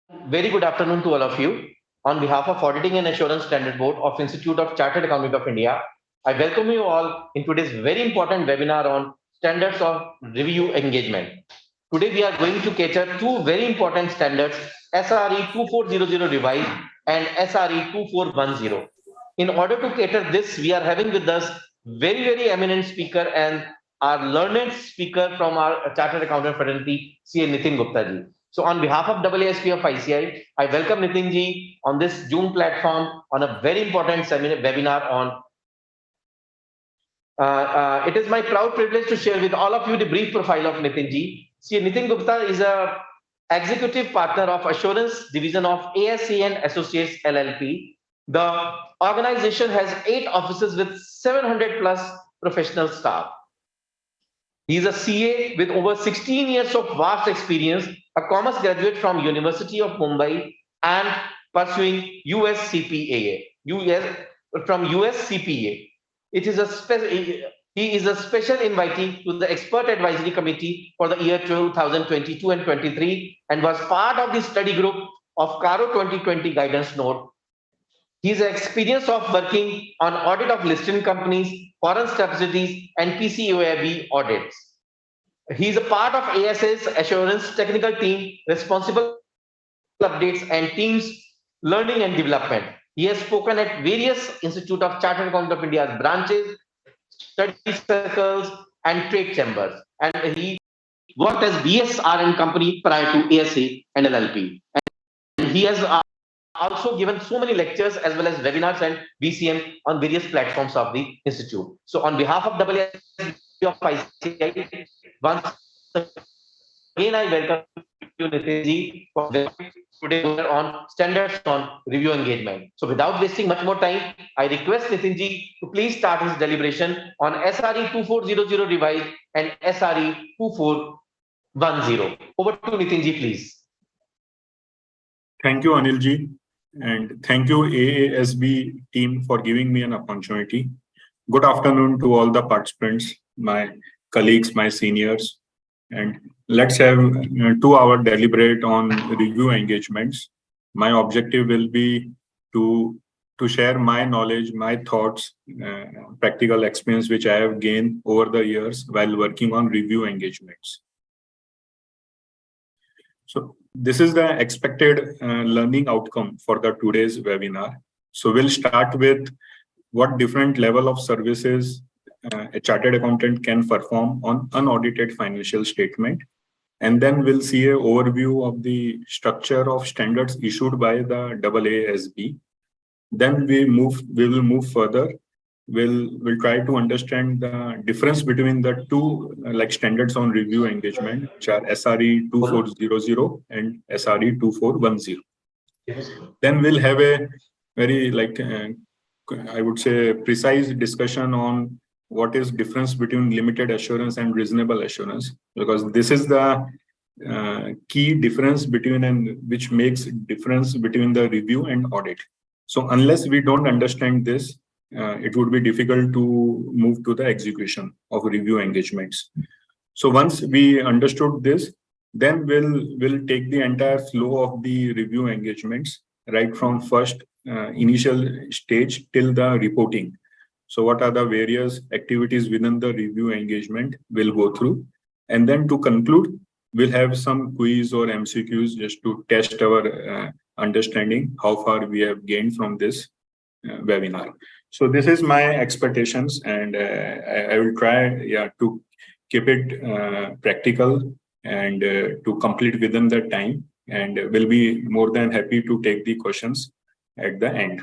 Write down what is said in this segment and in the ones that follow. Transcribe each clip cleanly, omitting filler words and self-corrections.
Very good afternoon to all of you. On behalf of Auditing and Assurance Standard Board of Institute of Chartered Accountant of India, I welcome you all in today's very important webinar on standards of review engagement. Today we are going to cater two very important standards, SRE 2400 revised and SRE 2410. In order to cater this, we are having with us very eminent speaker and our learned speaker from our Chartered Accountant fraternity, CA Nitin Gupta ji. So on behalf of AASP of ICI, I welcome Nitin ji on this Zoom platform on a very important seminar webinar on. It is my proud privilege to share with all of you the brief profile of Nitin ji. See, Nitin Gupta is a executive partner of Assurance Division of ASC and Associates LLP. The organization has 8 offices with 700 plus professional staff. He is a CA with over 16 years of vast experience, a commerce graduate from University of Mumbai and pursuing US CPA. From US CPA. He is a special invitee to the expert advisory committee for the year 2022 and 23 and was part of the study group of CARO 2020 guidance note. His experience of working on audit of listed companies, foreign subsidiaries, and PCOAB audits. He is a part of AS's assurance technical team responsible for updates and teams learning and development. He has spoken at various Institute of Chartered Accountant of India's branches, study circles, and trade chambers. And he worked as BSR and company prior to ASA and LLP. And he has also given so many lectures as well as webinars and BCM on various platforms of the institute. So on behalf of AASP of ICI, once again I welcome you Nitin ji for today on standards on review engagement. So without wasting much more time, I request Nitin ji to please start his deliberation on SRE 2400 revised and SRE 2410. Over to Nitin ji, please. Thank you, Anil ji. And thank you, AASB team, for giving me an opportunity. Good afternoon to all the participants, my colleagues, my seniors. And let's have 2-hour deliberate on review engagements. My objective will be to share my knowledge, my thoughts, practical experience which I have gained over the years while working on review engagements. So this is the expected learning outcome for the today's webinar. So we'll start with what different level of services a chartered accountant can perform on unaudited financial statement. And then we'll see an overview of the structure of standards issued by the AASB. Then we will move further. We'll try to understand the difference between the two standards on review engagement, which are SRE 2400 and SRE 2410. Then we'll have a very I would say precise discussion on what is difference between limited assurance and reasonable assurance, because this is the key difference between and which makes difference between the review and audit. So unless we don't understand this, it would be difficult to move to the execution of review engagements. So once we understood this, then we'll take the entire flow of the review engagements right from first initial stage till the reporting. So what are the various activities within the review engagement we'll go through. And then to conclude, we'll have some quiz or MCQs just to test our understanding, how far we have gained from this webinar. So this is my expectations, and I will try to keep it practical and to complete within the time, and will be more than happy to take the questions at the end.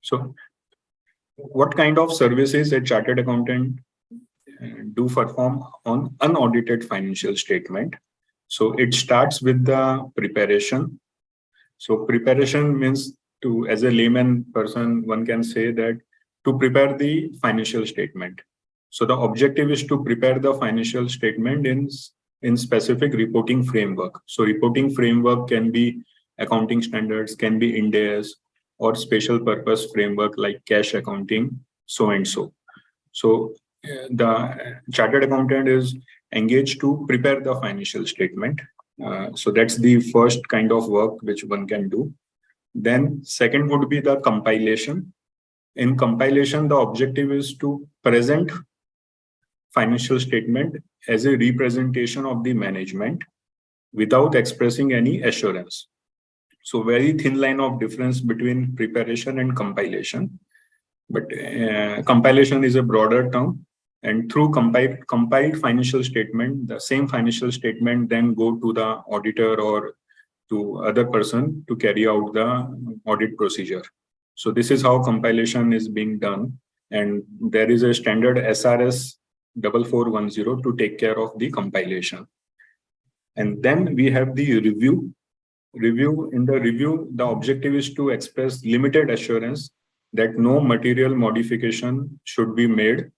So what kind of services a chartered accountant do perform on unaudited financial statement? So it starts with the preparation. So preparation means, as a layman person, one can say that to prepare the financial statement. So the objective is to prepare the financial statement in specific reporting framework. So reporting framework can be accounting standards, can be Ind AS, or special purpose framework like cash accounting, so and so. So the chartered accountant is engaged to prepare the financial statement. So that's the first kind of work which one can do. Then second would be the compilation. In compilation, the objective is to present financial statement as a representation of the management without expressing any assurance. So very thin line of difference between preparation and compilation. But compilation is a broader term, and through compiled financial statement, the same financial statement then go to the auditor or to other person to carry out the audit procedure. So this is how compilation is being done, and there is a standard SRS 4410 to take care of the compilation. And then we have the review. In the review, the objective is to express limited assurance that no material modification should be made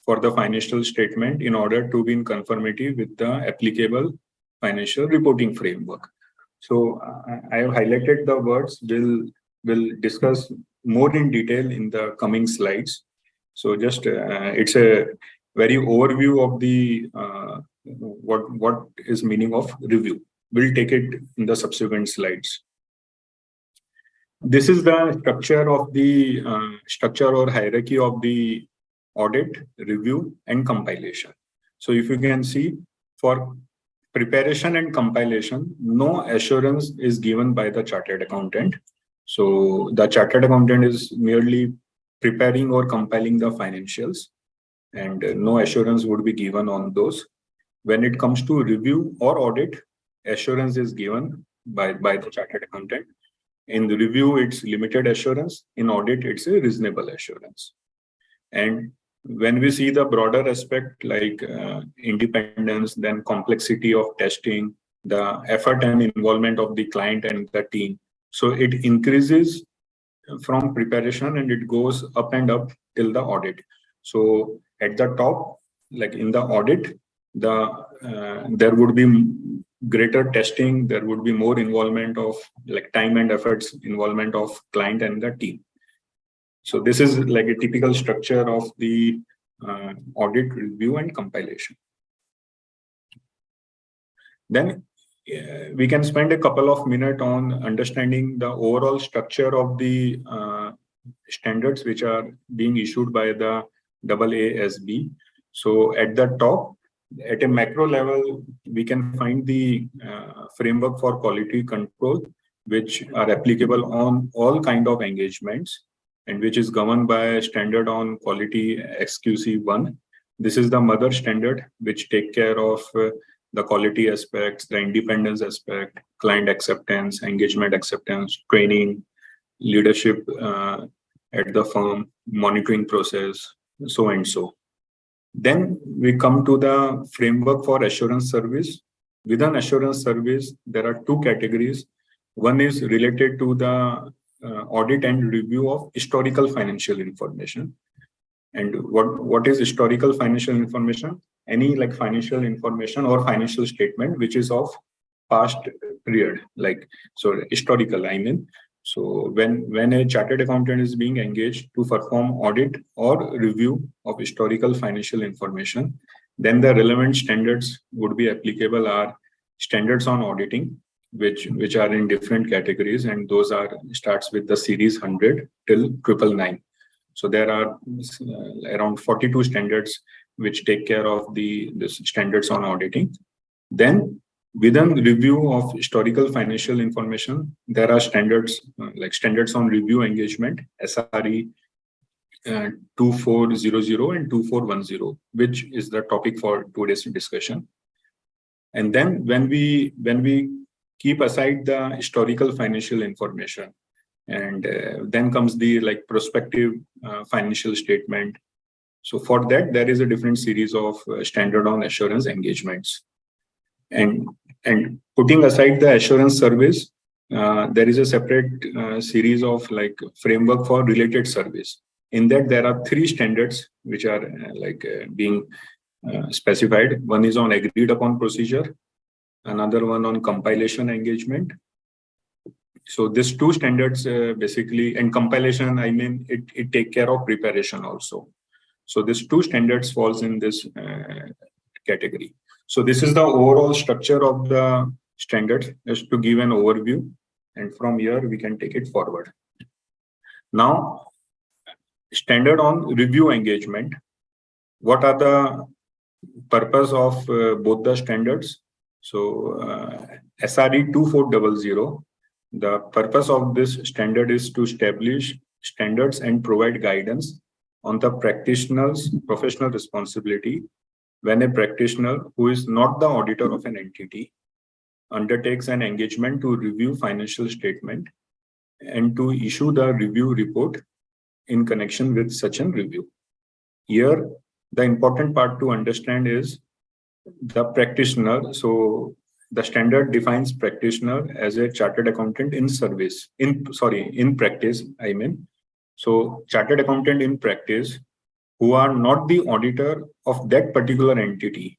for the financial statement in order to be in conformity with the applicable financial reporting framework. So I have highlighted the words. We'll discuss more in detail in the coming slides. So just it's a very overview of the what is meaning of review. We'll take it in the subsequent slides. This is the structure of the structure or hierarchy of the audit, review, and compilation. So if you can see, for preparation and compilation, no assurance is given by the chartered accountant. So the chartered accountant is merely preparing or compiling the financials, and no assurance would be given on those. When it comes to review or audit, assurance is given by the chartered accountant. In the review, it's limited assurance. In audit, it's a reasonable assurance. And when we see the broader aspect like independence, then complexity of testing, the effort and involvement of the client and the team. So it increases from preparation and it goes up and up till the audit. So at the top, like in the audit, there would be greater testing, there would be more involvement of like time and efforts involvement of client and the team. So this is like a typical structure of the audit, review, and compilation. Then we can spend a couple of minutes on understanding the overall structure of the standards which are being issued by the AASB. So at the top, at a macro level, we can find the framework for quality control, which are applicable on all kind of engagements and which is governed by standard on quality XQC1. This is the mother standard which take care of the quality aspects, the independence aspect, client acceptance, engagement acceptance, training, leadership at the firm, monitoring process, so and so. Then we come to the framework for assurance service. Within assurance service, there are two categories. One is related to the audit and review of historical financial information. And what is historical financial information? Any like financial information or financial statement which is of past period, like so historical, I mean. So when a chartered accountant is being engaged to perform audit or review of historical financial information, then the relevant standards would be applicable are standards on auditing, which are in different categories, and those are starts with the series 100 till 999. So there are around 42 standards which take care of the standards on auditing. Then within review of historical financial information, there are standards like standards on review engagement, SRE 2400 and 2410, which is the topic for today's discussion. And then when we keep aside the historical financial information, and then comes the like prospective financial statement. So for that, there is a different series of standard on assurance engagements. And putting aside the assurance service, there is a separate series of like framework for related service. In that, there are three standards which are being specified. One is on agreed upon procedure, another one on compilation engagement. So these two standards basically, and compilation, I mean, it take care of preparation also. So these two standards falls in this category. So this is the overall structure of the standards, just to give an overview, and from here we can take it forward. Now, standard on review engagement. What are the purpose of both the standards? So SRE 2400, the purpose of this standard is to establish standards and provide guidance on the practitioner's professional responsibility when a practitioner who is not the auditor of an entity undertakes an engagement to review financial statement and to issue the review report in connection with such a review. Here, the important part to understand is the practitioner. So the standard defines practitioner as a chartered accountant in service, in practice, I mean. So chartered accountant in practice who are not the auditor of that particular entity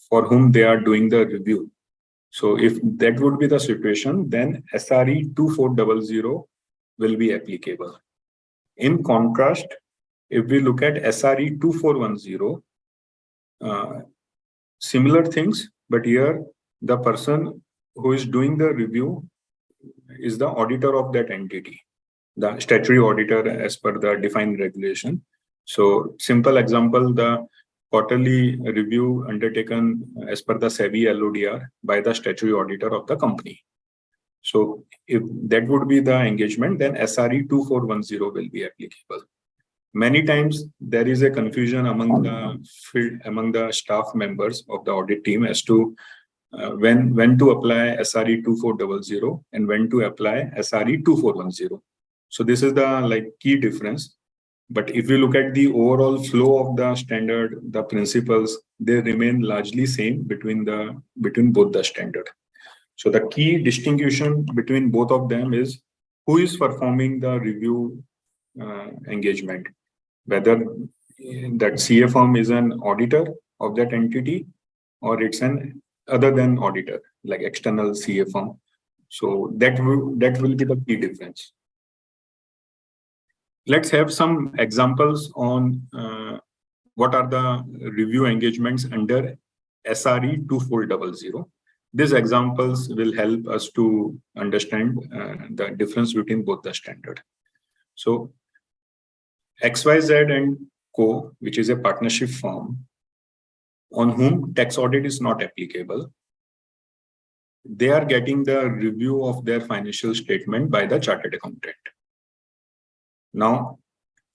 for whom they are doing the review. So if that would be the situation, then SRE 2400 will be applicable. In contrast, if we look at SRE 2410, similar things, but here the person who is doing the review is the auditor of that entity, the statutory auditor as per the defined regulation. So simple example, the quarterly review undertaken as per the SEBI LODR by the statutory auditor of the company. So if that would be the engagement, then SRE 2410 will be applicable. Many times there is a confusion among the staff members of the audit team as to when to apply SRE 2400 and when to apply SRE 2410. So this is the key difference. But if you look at the overall flow of the standard, the principles, they remain largely same between both the standard. So the key distinction between both of them is who is performing the review engagement, whether that CA firm is an auditor of that entity or it's an other than auditor, like external CA firm. So that will be the key difference. Let's have some examples on what are the review engagements under SRE 2400. These examples will help us to understand the difference between both the standard. So XYZ and Co, which is a partnership firm on whom tax audit is not applicable, they are getting the review of their financial statement by the chartered accountant. Now,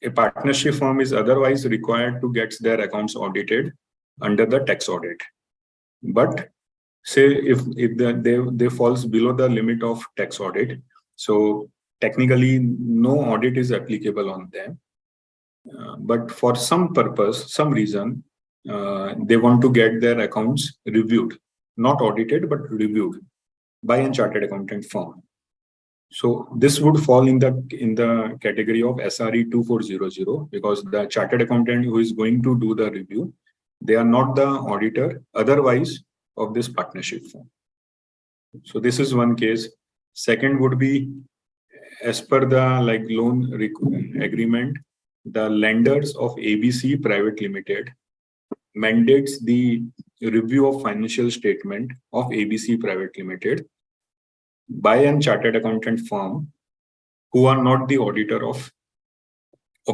a partnership firm is otherwise required to get their accounts audited under the tax audit. But say if they falls below the limit of tax audit, so technically no audit is applicable on them. But for some purpose, some reason, they want to get their accounts reviewed, not audited, but reviewed by a chartered accountant firm. So this would fall in the category of SRE 2400 because the chartered accountant who is going to do the review, they are not the auditor otherwise of this partnership firm. So this is one case. Second would be as per the loan agreement, the lenders of ABC Private Limited mandates the review of financial statement of ABC Private Limited by a chartered accountant firm who are not the auditor of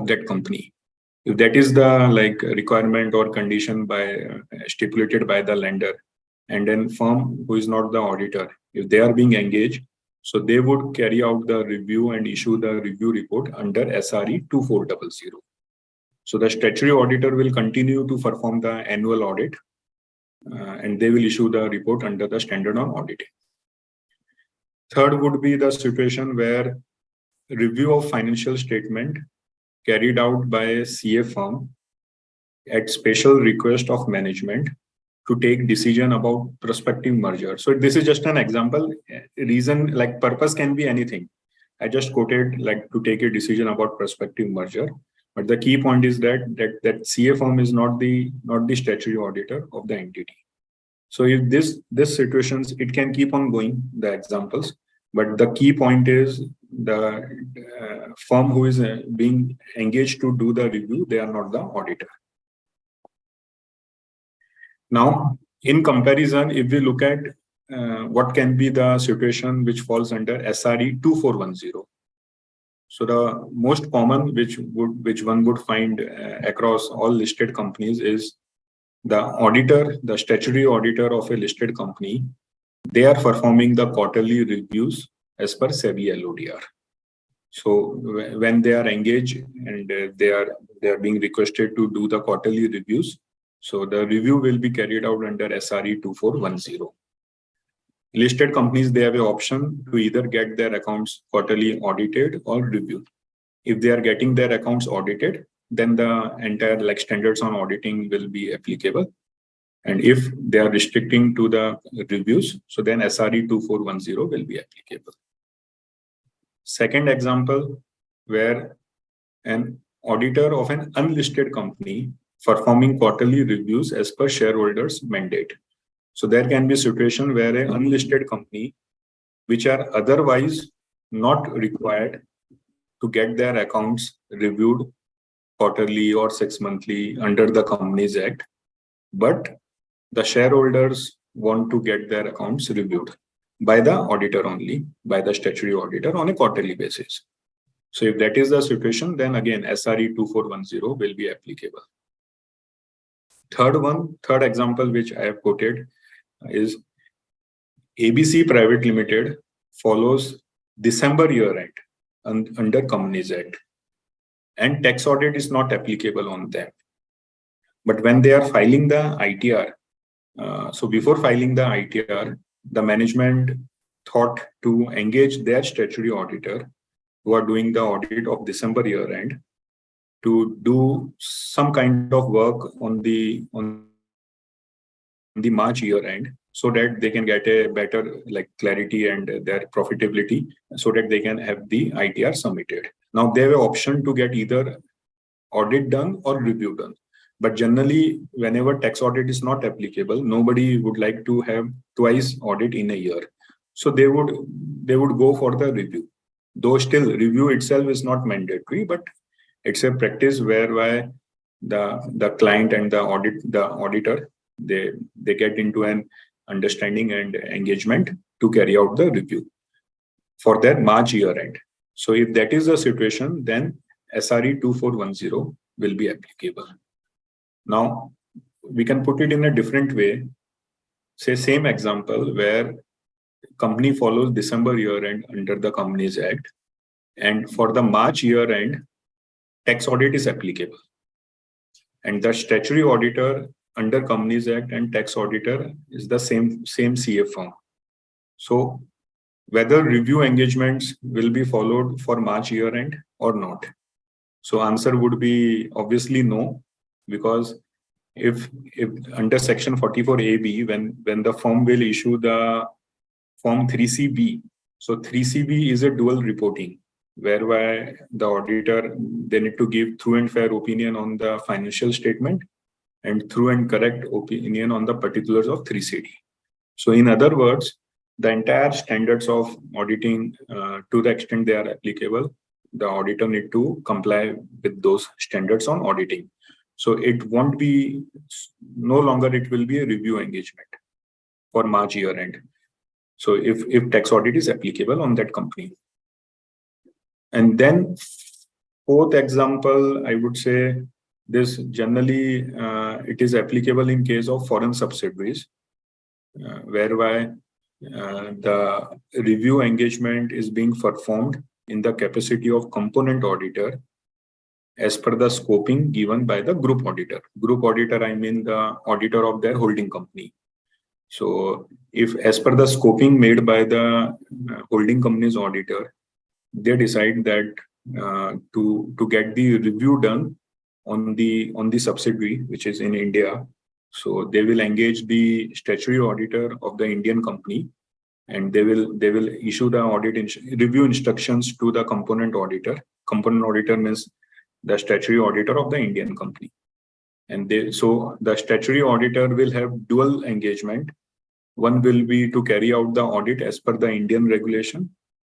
that company. If that is the requirement or condition stipulated by the lender, and then firm who is not the auditor, if they are being engaged, so they would carry out the review and issue the review report under SRE 2400. So the statutory auditor will continue to perform the annual audit and they will issue the report under the standard on auditing. Third would be the situation where review of financial statement carried out by a CA firm at special request of management to take decision about prospective merger. So this is just an example. Reason purpose can be anything. I just quoted to take a decision about prospective merger. But the key point is that CA firm is not the statutory auditor of the entity. So if this situations, it can keep on going, the examples, but the key point is the firm who is being engaged to do the review, they are not the auditor. Now, in comparison, if we look at what can be the situation which falls under SRE 2410. So the most common which one would find across all listed companies is the auditor, the statutory auditor of a listed company. They are performing the quarterly reviews as per SEBI LODR. So when they are engaged and they are being requested to do the quarterly reviews, so the review will be carried out under SRE 2410. Listed companies, they have an option to either get their accounts quarterly audited or reviewed. If they are getting their accounts audited, then the entire standards on auditing will be applicable. And if they are restricting to the reviews, so then SRE 2410 will be applicable. Second example, where an auditor of an unlisted company performing quarterly reviews as per shareholders' mandate. So there can be a situation where an unlisted company, which are otherwise not required to get their accounts reviewed quarterly or 6 monthly under the Companies Act, but the shareholders want to get their accounts reviewed by the auditor only, by the statutory auditor on a quarterly basis. So if that is the situation, then again, SRE 2410 will be applicable. Third example, which I have quoted is ABC Private Limited follows December year end under Companies Act, and tax audit is not applicable on them. But when they are filing the ITR, so before filing the ITR, the management thought to engage their statutory auditor who are doing the audit of December year end to do some kind of work on the March year end, so that they can get a better clarity and their profitability, so that they can have the ITR submitted. Now they have an option to get either audit done or review done. But generally, whenever tax audit is not applicable, nobody would like to have twice audit in a year. So they would go for the review. Though still review itself is not mandatory, but it's a practice whereby the client and the auditor, they get into an understanding and engagement to carry out the review for their March year end. So if that is the situation, then SRE 2410 will be applicable. Now, we can put it in a different way. Say same example where company follows December year end under the Companies Act, and for the March year end, tax audit is applicable. And the statutory auditor under Companies Act and tax auditor is the same CA firm. So whether review engagements will be followed for March year end or not. So answer would be obviously no, because if under section 44AB, when the firm will issue the form 3CB, so 3CB is a dual reporting, whereby the auditor, they need to give true and fair opinion on the financial statement and true and correct opinion on the particulars of 3CD. So in other words, the entire standards of auditing, to the extent they are applicable, the auditor need to comply with those standards on auditing. So it won't be, no longer it will be a review engagement for March year end. So if tax audit is applicable on that company. And then fourth example, I would say this generally, it is applicable in case of foreign subsidiaries, whereby the review engagement is being performed in the capacity of component auditor as per the scoping given by the group auditor. Group auditor, I mean the auditor of their holding company. So if as per the scoping made by the holding company's auditor, they decide that to get the review done on the subsidiary, which is in India, so they will engage the statutory auditor of the Indian company, and they will issue the review instructions to the component auditor. Component auditor means the statutory auditor of the Indian company. And so the statutory auditor will have dual engagement. One will be to carry out the audit as per the Indian regulation,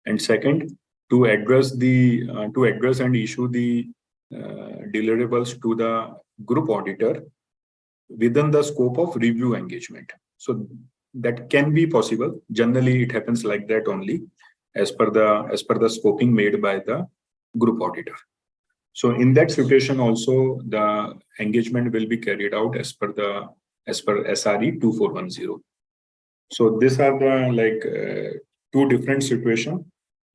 and second, to address and issue the deliverables to the group auditor within the scope of review engagement. So that can be possible. Generally, it happens like that only, as per the scoping made by the group auditor. So in that situation also, the engagement will be carried out as per SRE 2410. So these are the two different situations: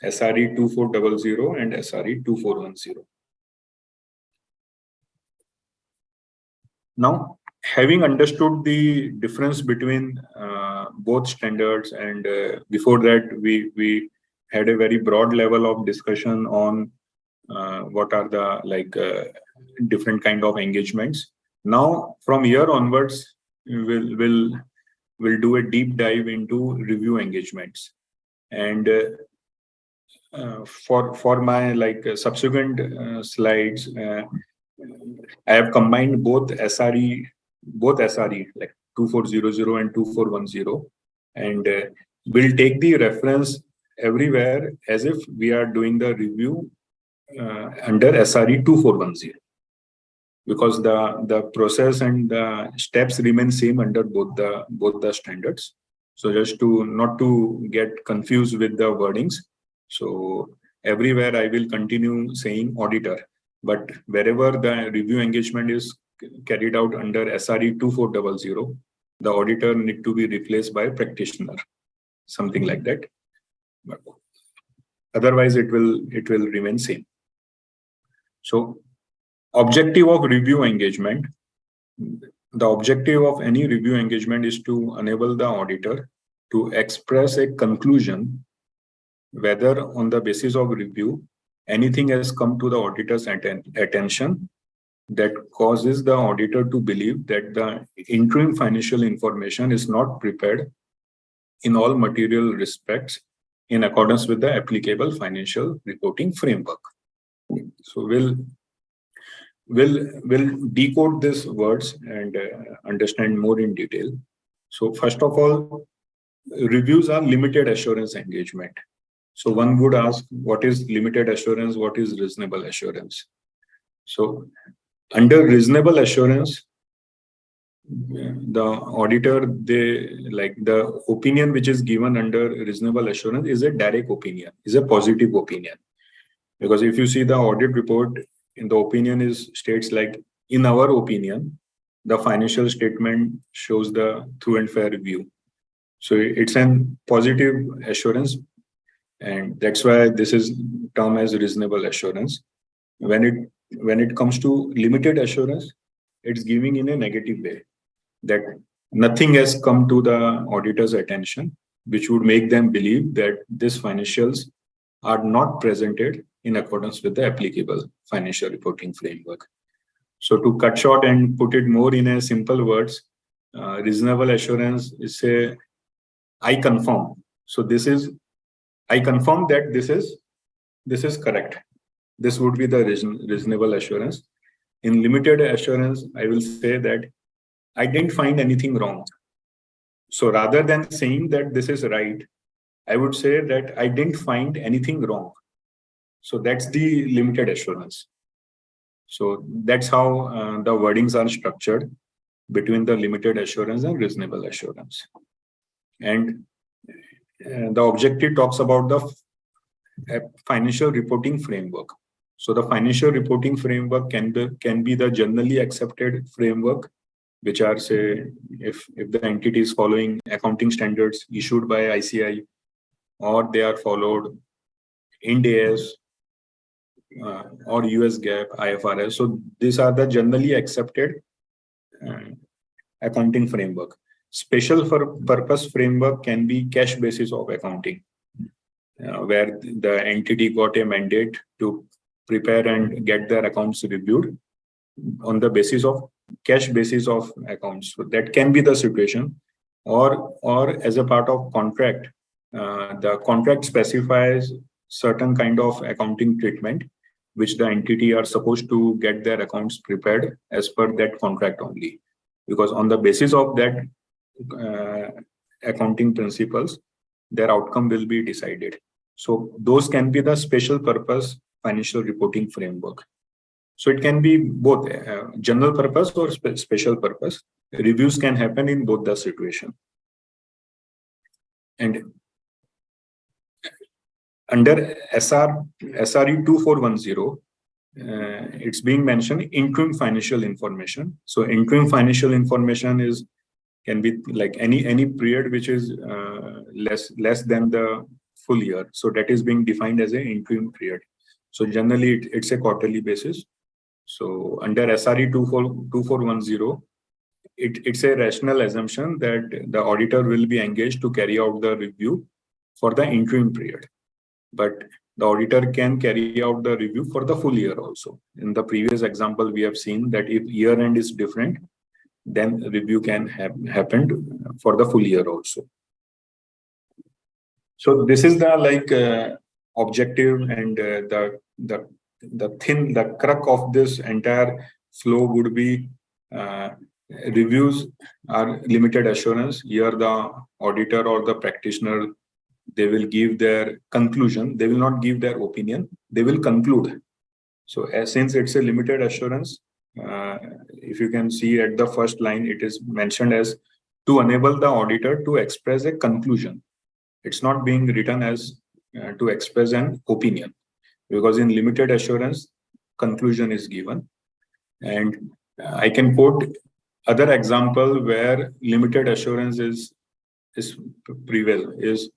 SRE 2400 and SRE 2410. Now, having understood the difference between both standards, and before that we had a very broad level of discussion on what are the different kind of engagements. Now, from here onwards, we'll do a deep dive into review engagements, and for my subsequent slides, I have combined both SRE like 2400 and 2410, and we'll take the reference everywhere as if we are doing the review under SRE 2410, because the process and the steps remain same under both the standards. So just to not to get confused with the wordings, so everywhere I will continue saying auditor, but wherever the review engagement is carried out under SRE 2400, the auditor need to be replaced by practitioner, something like that. But otherwise, it will remain same. So, objective of review engagement. The objective of any review engagement is to enable the auditor to express a conclusion whether on the basis of review anything has come to the auditor's attention that causes the auditor to believe that the interim financial information is not prepared in all material respects in accordance with the applicable financial reporting framework. So we'll decode these words and understand more in detail. So first of all, reviews are limited assurance engagement. So one would ask, what is limited assurance? What is reasonable assurance? So under reasonable assurance, the auditor, the opinion which is given under reasonable assurance is a direct opinion, is a positive opinion. Because if you see the audit report, in the opinion states like, in our opinion, the financial statement shows the true and fair review. So it's an positive assurance, and that's why this is termed as reasonable assurance. When it comes to limited assurance, it's giving in a negative way, that nothing has come to the auditor's attention which would make them believe that these financials are not presented in accordance with the applicable financial reporting framework. So to cut short and put it more in a simple words, reasonable assurance is I confirm. So I confirm that this is correct. This would be the reasonable assurance. In limited assurance, I will say that I didn't find anything wrong. So rather than saying that this is right, I would say that I didn't find anything wrong. So that's the limited assurance. So that's how the wordings are structured between the limited assurance and reasonable assurance. And the objective talks about the financial reporting framework. So the financial reporting framework can be the generally accepted framework, which are, say, if the entity is following accounting standards issued by ICI, or they are followed Ind AS or US GAAP, IFRS. So these are the generally accepted accounting framework. Special purpose framework can be cash basis of accounting, where the entity got a mandate to prepare and get their accounts reviewed on the basis of cash basis of accounts. So that can be the situation, or as a part of contract, the contract specifies certain kind of accounting treatment which the entity are supposed to get their accounts prepared as per that contract only, because on the basis of that accounting principles, their outcome will be decided. So those can be the special purpose financial reporting framework. So it can be both general purpose or special purpose. Reviews can happen in both the situation. And under SRE 2410, it's being mentioned interim financial information. So interim financial information can be like any period which is less than the full year. So that is being defined as an interim period. So generally it's a quarterly basis. So under SRE 2410, it's a rational assumption that the auditor will be engaged to carry out the review for the interim period. But the auditor can carry out the review for the full year also. In the previous example, we have seen that if year end is different, then review can happen for the full year also. So this is the objective and the crux of this entire flow would be reviews are limited assurance. Here the auditor or the practitioner, they will give their conclusion. They will not give their opinion. They will conclude. So since it's a limited assurance, if you can see at the first line, it is mentioned as to enable the auditor to express a conclusion. It's not being written as to express an opinion, because in limited assurance, conclusion is given. And I can quote other example where limited assurance is prevail is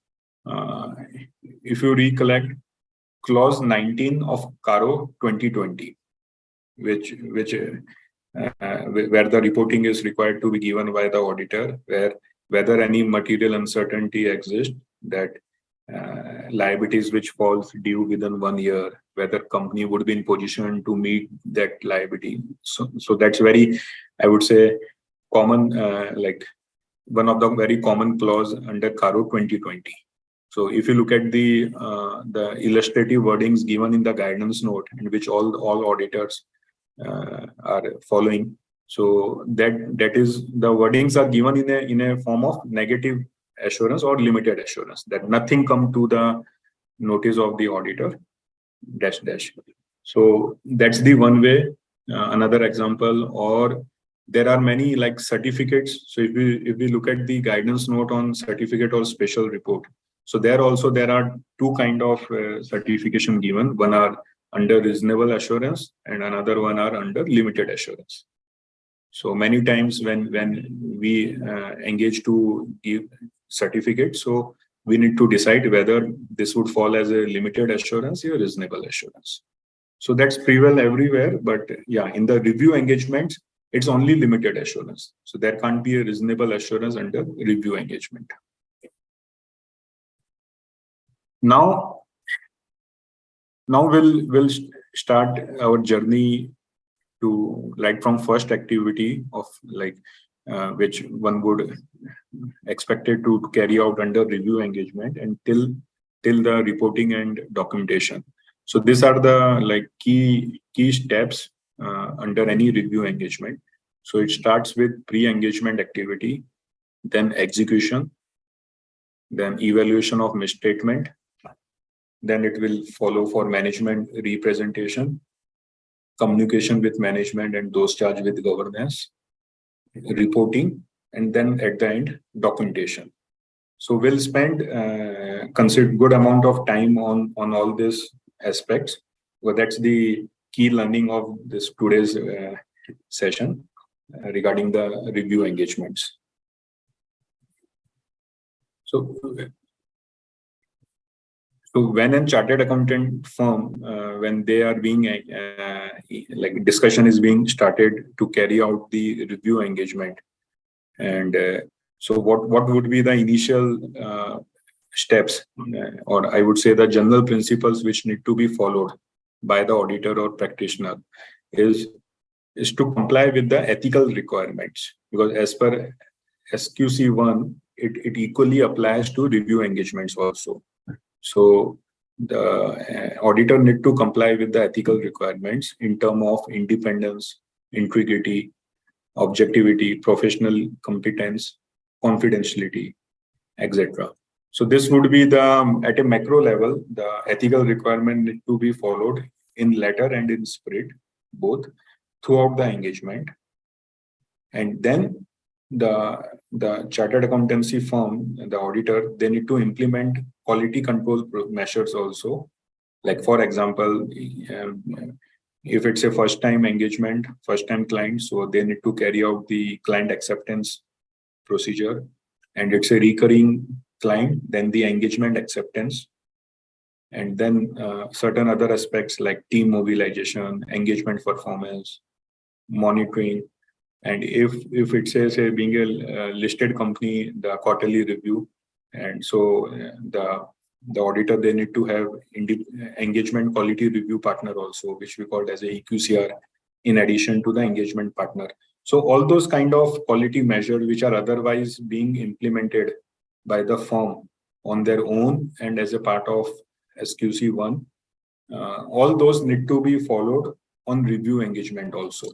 if you recollect clause 19 of CARO 2020, which where the reporting is required to be given by the auditor, where whether any material uncertainty exists, that liabilities which falls due within 1 year, whether company would be in position to meet that liability. So that's very, I would say, common, like one of the very common clause under CARO 2020. So if you look at the illustrative wordings given in the guidance note, in which all auditors are following, so that is the wordings are given in a form of negative assurance or limited assurance, that nothing come to the notice of the auditor dash. So that's the one way. Another example, or there are many like certificates. So if we look at the guidance note on certificate or special report, so there are two kind of certification given. One are under reasonable assurance and another one are under limited assurance. So many times when we engage to give certificate, so we need to decide whether this would fall as a limited assurance or reasonable assurance. So that's prevail everywhere, but yeah, in the review engagements, it's only limited assurance. So there can't be a reasonable assurance under review engagement. Now we'll start our journey to like from first activity of like which one would expected to carry out under review engagement and till the reporting and documentation. So these are the like key steps under any review engagement. So it starts with pre-engagement activity, then execution, then evaluation of misstatement, then it will follow for management representation, communication with management and those charged with governance, reporting, and then at the end, documentation. So we'll spend consider good amount of time on all these aspects. Well, that's the key learning of this today's session regarding the review engagements. So when a chartered accountant firm, when they are being like discussion is being started to carry out the review engagement, and so what would be the initial steps, or I would say the general principles which need to be followed by the auditor or practitioner is to comply with the ethical requirements, because as per SQC1, it equally applies to review engagements also. So the auditor need to comply with the ethical requirements in terms of independence, integrity, objectivity, professional competence, confidentiality, etc. So this would be the, at a macro level, the ethical requirement need to be followed in letter and in spirit, both throughout the engagement. And then the chartered accountancy firm, the auditor, they need to implement quality control measures also. Like for example, if it's a first-time engagement, first-time client, so they need to carry out the client acceptance procedure, and it's a recurring client, then the engagement acceptance, and then certain other aspects like team mobilization, engagement performance, monitoring, and if it says being a listed company, the quarterly review, and so the auditor, they need to have engagement quality review partner also, which we called as a EQCR, in addition to the engagement partner. So all those kind of quality measures which are otherwise being implemented by the firm on their own and as a part of SQC1, all those need to be followed on review engagement also.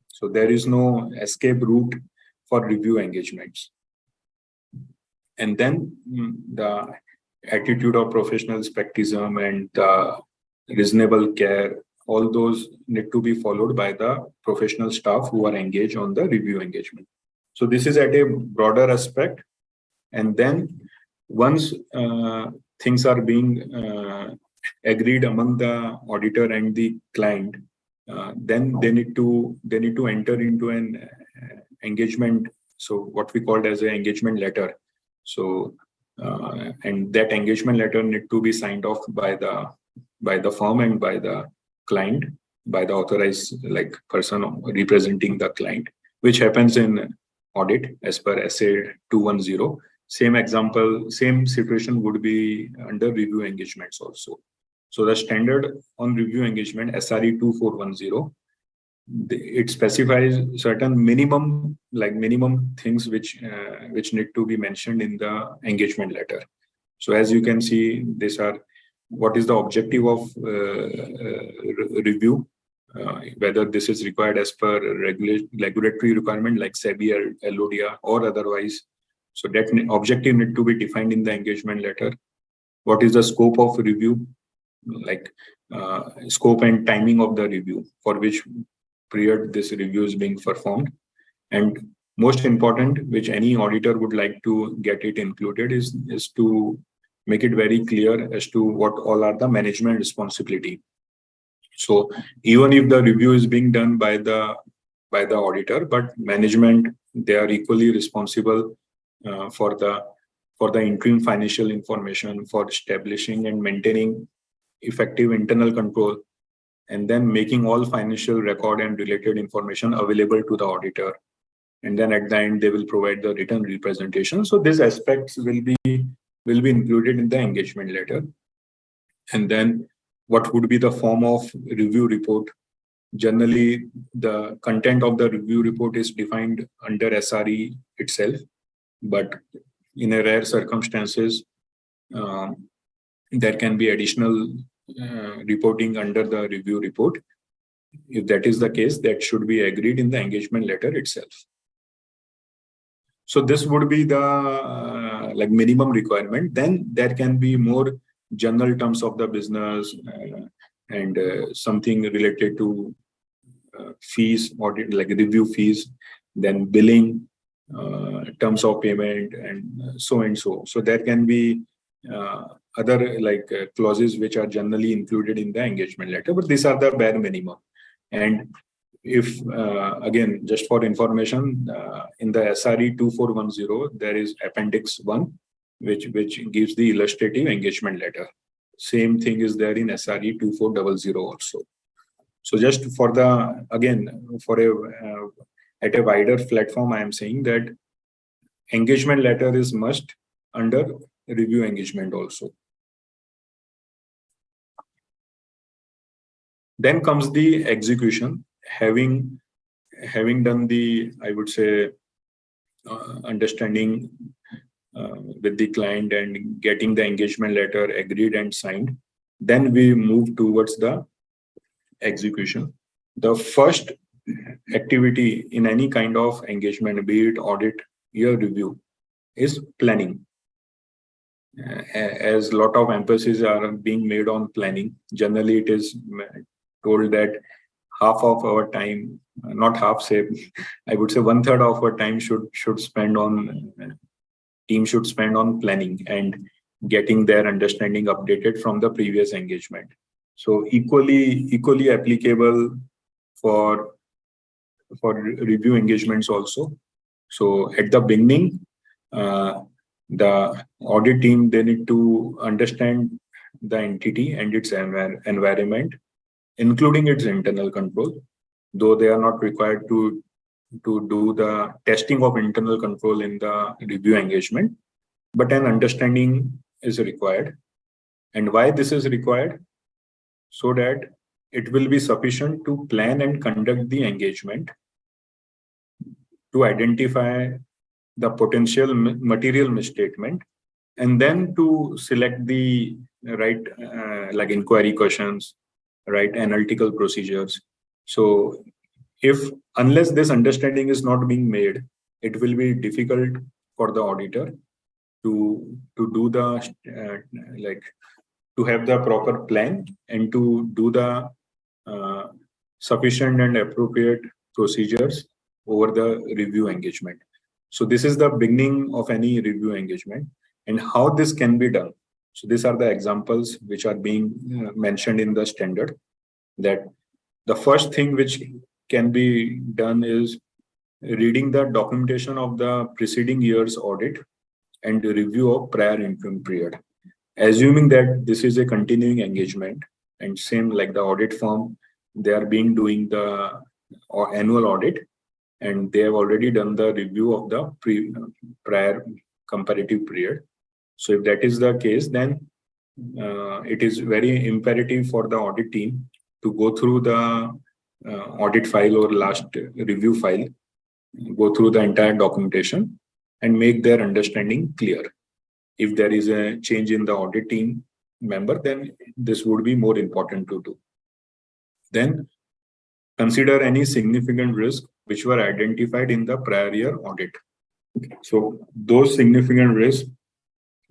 So there is no escape route for review engagements. And then the attitude of professional skepticism and the reasonable care, all those need to be followed by the professional staff who are engaged on the review engagement. So this is at a broader aspect. And then once things are being agreed among the auditor and the client, then they need to enter into an engagement. So what we called as an engagement letter. So and that engagement letter need to be signed off by the firm and by the client, by the authorized person representing the client, which happens in audit as per SA 210. Same example, same situation would be under review engagements also. So the standard on review engagement, SRE 2410, it specifies certain minimum things which need to be mentioned in the engagement letter. So as you can see, these are what is the objective of review, whether this is required as per regulatory requirement like SEBI or LODR or otherwise. So that objective need to be defined in the engagement letter. What is the scope of review, scope and timing of the review, for which period this review is being performed. And most important, which any auditor would like to get it included, is to make it very clear as to what all are the management responsibility. So even if the review is being done by the auditor, but management, they are equally responsible for the interim financial information, for establishing and maintaining effective internal control, and then making all financial record and related information available to the auditor. And then at the end, they will provide the written representation. So these aspects will be included in the engagement letter. And then what would be the form of review report? Generally, the content of the review report is defined under SRE itself, but in a rare circumstances, there can be additional reporting under the review report. If that is the case, that should be agreed in the engagement letter itself. So this would be the minimum requirement. Then there can be more general terms of the business and something related to fees, audit, like review fees, then billing, terms of payment, and so. So there can be other clauses which are generally included in the engagement letter, but these are the bare minimum. And if again, just for information, in the SRE 2410, there is Appendix 1, which gives the illustrative engagement letter. Same thing is there in SRE 2400 also. So just for at a wider platform, I am saying that engagement letter is must under review engagement also. Then comes the execution. Having done the, I would say, understanding with the client and getting the engagement letter agreed and signed, then we move towards the execution. The first activity in any kind of engagement, be it audit, year review, is planning. As a lot of emphasis are being made on planning, generally it is told that half of our time not half, say, I would say 1/3 of our time should spend on team should spend on planning and getting their understanding updated from the previous engagement. So equally applicable for review engagements also. So at the beginning, the audit team, they need to understand the entity and its environment, including its internal control, though they are not required to do the testing of internal control in the review engagement, but an understanding is required. And why this is required? So that it will be sufficient to plan and conduct the engagement, to identify the potential material misstatement, and then to select the right like inquiry questions, right analytical procedures. So if unless this understanding is not being made, it will be difficult for the auditor to do the like to have the proper plan and to do the uh, sufficient and appropriate procedures over the review engagement. So this is the beginning of any review engagement and how this can be done. So these are the examples which are being mentioned in the standard, that the first thing which can be done is reading the documentation of the preceding year's audit and the review of prior interim period. Assuming that this is a continuing engagement and same like the audit firm, they are being doing the annual audit and they have already done the review of the prior comparative period. So if that is the case, then it is very imperative for the audit team to go through the audit file or last review file, go through the entire documentation and make their understanding clear. If there is a change in the audit team member, then this would be more important to do. Then consider any significant risk which were identified in the prior year audit. So those significant risks,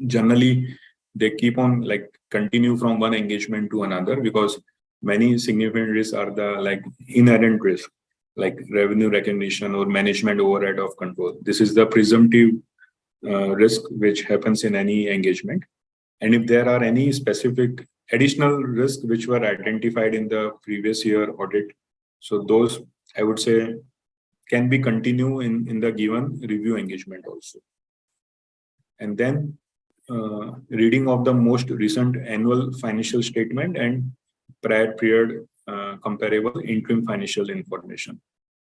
generally, they keep on like continue from one engagement to another, because many significant risks are the like inherent risk, like revenue recognition or management overhead of control. This is the presumptive risk which happens in any engagement. And if there are any specific additional risks which were identified in the previous year audit, so those I would say can be continue in the given review engagement also. And then reading of the most recent annual financial statement and prior period comparable interim financial information.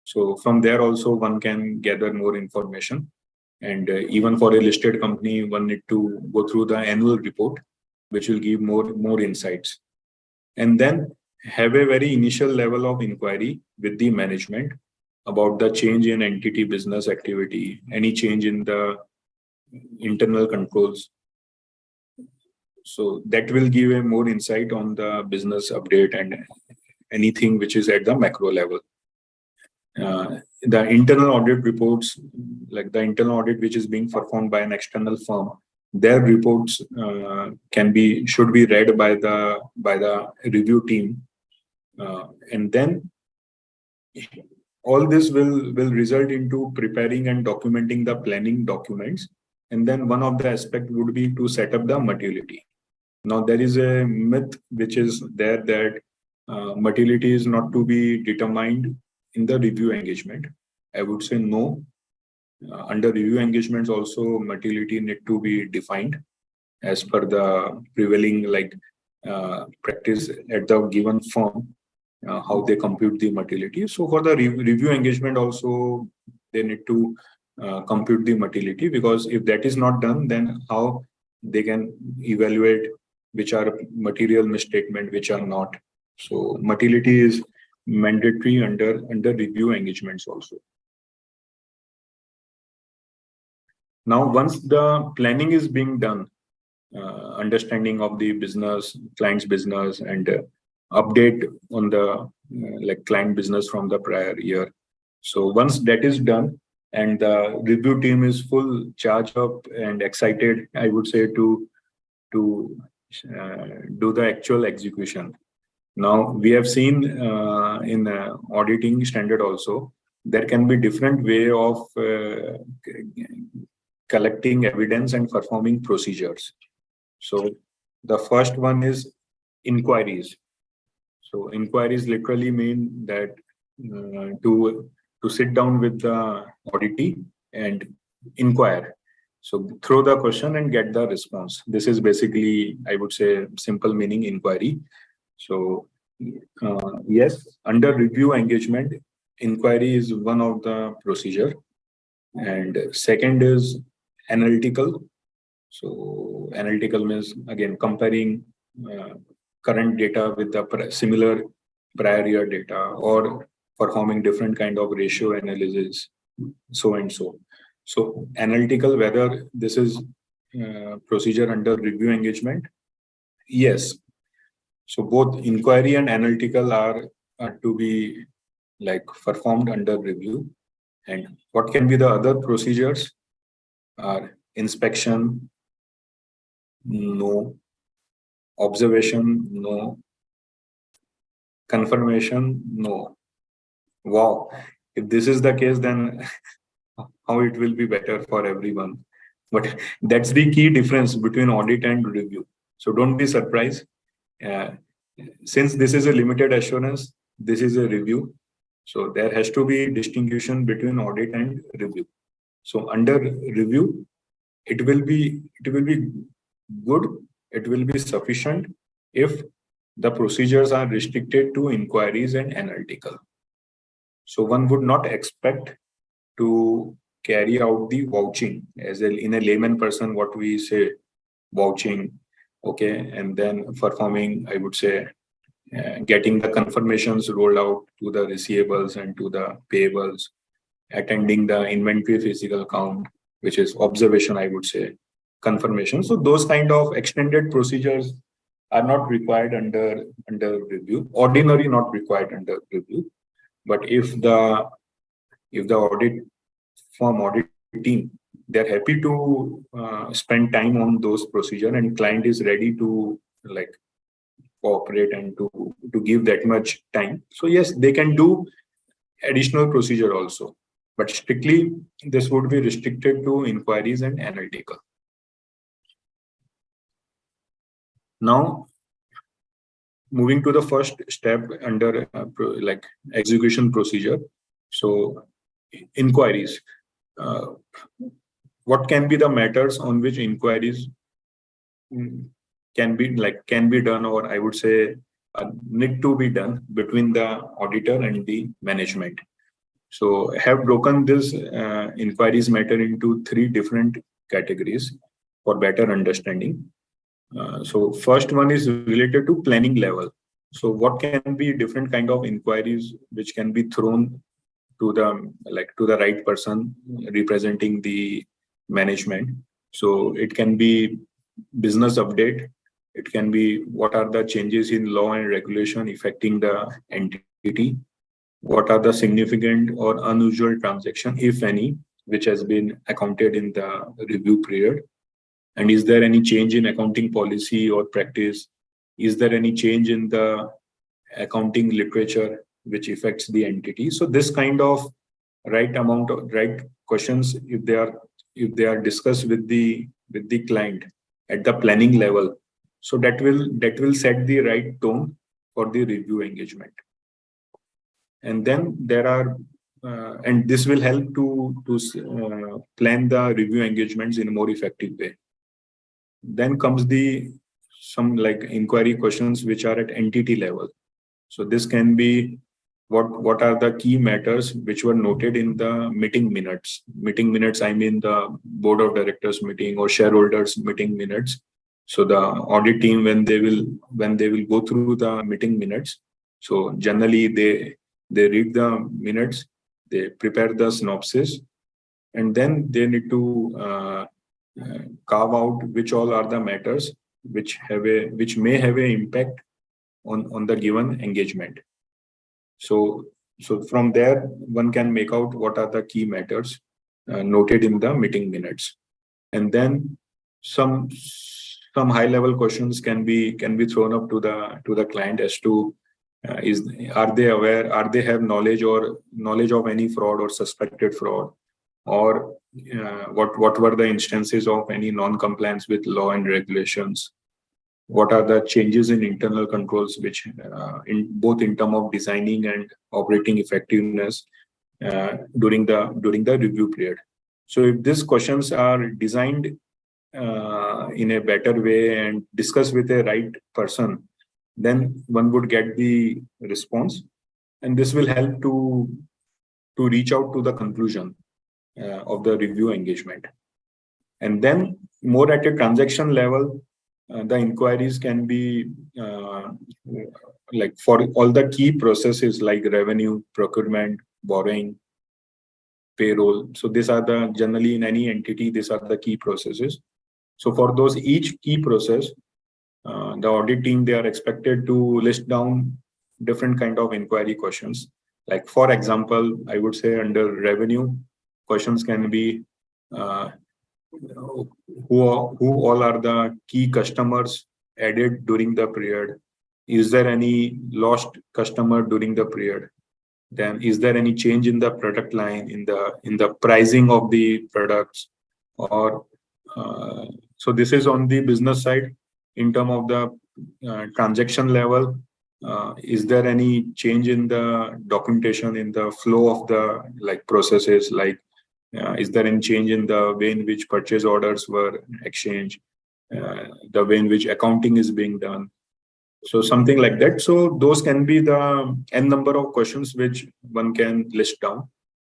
So from there also one can gather more information. And even for a listed company, one need to go through the annual report, which will give more insights. And then have a very initial level of inquiry with the management about the change in entity business activity, any change in the internal controls. So that will give a more insight on the business update and anything which is at the macro level. The internal audit reports, like the internal audit which is being performed by an external firm, their reports should be read by the review team, and then all this will result into preparing and documenting the planning documents. And then one of the aspect would be to set up the materiality. Now there is a myth which is there that materiality is not to be determined in the review engagement. I would say no. Under review engagements also materiality need to be defined as per the prevailing practice at the given firm, how they compute the materiality. So for the review engagement also they need to compute the materiality, because if that is not done, then how they can evaluate which are material misstatement, which are not. So materiality is mandatory under review engagements also. Now, once the planning is being done, understanding of the business, client's business, and update on the client business from the prior year. So once that is done, and the review team is full charge up and excited, I would say, to do the actual execution. Now, we have seen in auditing standard also, there can be different way of collecting evidence and performing procedures. So the first one is inquiries. So inquiries literally mean that to sit down with the auditee and inquire. So throw the question and get the response. This is basically, I would say, simple meaning inquiry. So yes, under review engagement, inquiry is one of the procedure. And second is analytical. So analytical means again comparing current data with the similar prior year data or performing different kind of ratio analysis, so and so. So analytical, whether this is procedure under review engagement, yes. So both inquiry and analytical are to be like performed under review. And what can be the other procedures are inspection, no. Observation, no. Confirmation, no. Wow. If this is the case, then how it will be better for everyone. But that's the key difference between audit and review. So don't be surprised. Uh, since this is a limited assurance, this is a review. So there has to be distinction between audit and review. So under review, it will be good, it will be sufficient if the procedures are restricted to inquiries and analytical. So one would not expect to carry out the vouching as in a layman person, what we say vouching, okay, and then performing, I would say, getting the confirmations rolled out to the receivables and to the payables, attending the inventory physical count, which is observation, I would say, confirmation. So those kind of extended procedures are not required under review, ordinary not required under review. But if the audit firm, audit team, they're happy to spend time on those procedure and client is ready to like cooperate and to give that much time. So yes, they can do additional procedure also, but strictly this would be restricted to inquiries and analytical. Now, moving to the first step under like execution procedure. So inquiries. What can be the matters on which inquiries can be done, or I would say need to be done between the auditor and the management. So I have broken this inquiries matter into 3 different categories for better understanding. So first one is related to planning level. So what can be different kind of inquiries which can be thrown to the right person representing the management. So it can be business update. It can be what are the changes in law and regulation affecting the entity. What are the significant or unusual transaction, if any, which has been accounted in the review period? And is there any change in accounting policy or practice? Is there any change in the accounting literature which affects the entity? So this kind of right questions, if they are discussed with the client at the planning level, so that will set the right tone for the review engagement. And then there are and this will help to plan the review engagements in a more effective way. Then comes some like inquiry questions which are at entity level. So this can be what are the key matters which were noted in the meeting minutes. Meeting minutes, I mean the board of directors meeting or shareholders meeting minutes. So the audit team, when they will go through the meeting minutes, so generally they read the minutes, they prepare the synopsis, and then they need to carve out which all are the matters which may have an impact on the given engagement. So from there one can make out what are the key matters noted in the meeting minutes, and then some high level questions can be thrown up to the client as to Are they aware? Are they have knowledge of any fraud or suspected fraud, or what were the instances of any non-compliance with law and regulations? What are the changes in internal controls, which in both in terms of designing and operating effectiveness during the review period? So if these questions are designed in a better way and discussed with a right person, then one would get the response, and this will help to reach out to the conclusion of the review engagement. And then more at a transaction level, the inquiries can be like for all the key processes like revenue, procurement, borrowing, payroll. So these are the generally in any entity, these are the key processes. So for those each key process, the audit team, they are expected to list down different kind of inquiry questions. Like for example, I would say under revenue, questions can be who all are the key customers added during the period? Is there any lost customer during the period? Then is there any change in the product line, in the pricing of the products? Or so this is on the business side. In terms of the transaction level, is there any change in the documentation, in the flow of the like processes? Like is there any change in the way in which purchase orders were exchanged, the way in which accounting is being done? So something like that. So those can be the n number of questions which one can list down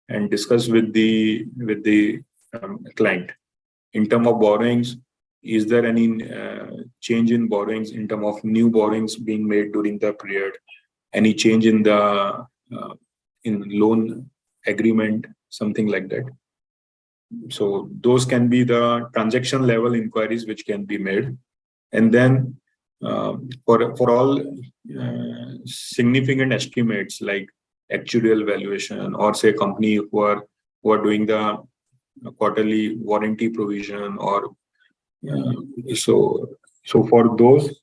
and discuss with the client. In terms of borrowings, is there any change in borrowings in terms of new borrowings being made during the period? Any change in the in loan agreement, something like that. So those can be the transaction level inquiries which can be made. And then for all significant estimates like actuarial valuation, or say company who are doing the quarterly warranty provision, or so for those,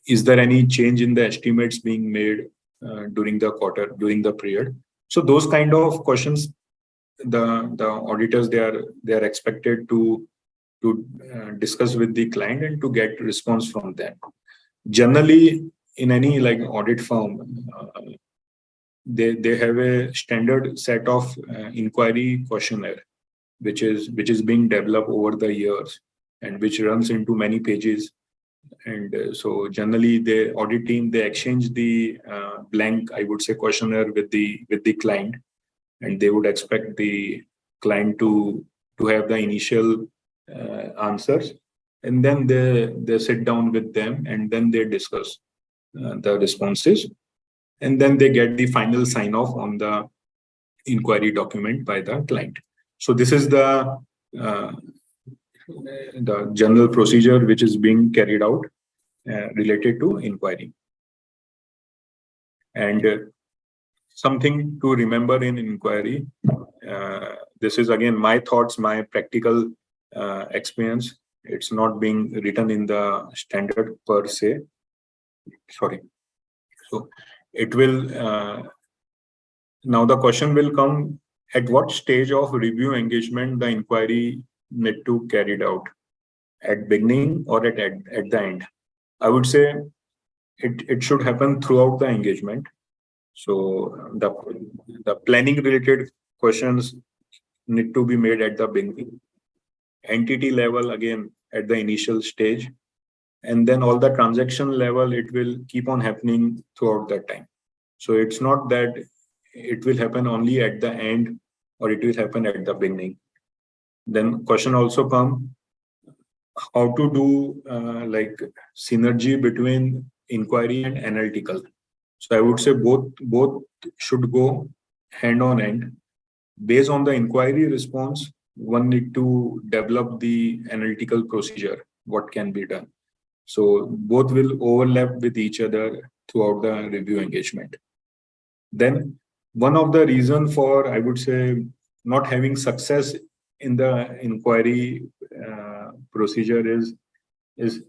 is there any change in the estimates being made during the quarter, during the period? So those kind of questions, the auditors, they are expected to discuss with the client and to get response from them. Generally, in any like audit firm, they have a standard set of inquiry questionnaire, which is being developed over the years and which runs into many pages. And so generally, the audit team, they exchange the blank, I would say, questionnaire with the client, and they would expect the client to have the initial answers, and then they sit down with them, and then they discuss the responses, and then they get the final sign off on the inquiry document by the client. So this is the general procedure which is being carried out related to inquiry. And something to remember in inquiry, this is again my thoughts, my practical experience. It's not being written in the standard per se. Sorry. So it will, now the question will come, at what stage of review engagement the inquiry need to carried out? At beginning or at the end? I would say it should happen throughout the engagement. So the planning related questions need to be made at the beginning. Entity level, again, at the initial stage. And then all the transaction level, it will keep on happening throughout that time. So it's not that it will happen only at the end or it will happen at the beginning. Then question also come, how to do like synergy between inquiry and analytical. So I would say both should go hand on hand. Based on the inquiry response, one need to develop the analytical procedure, what can be done. So both will overlap with each other throughout the review engagement. Then one of the reason for, I would say, not having success in the inquiry procedure is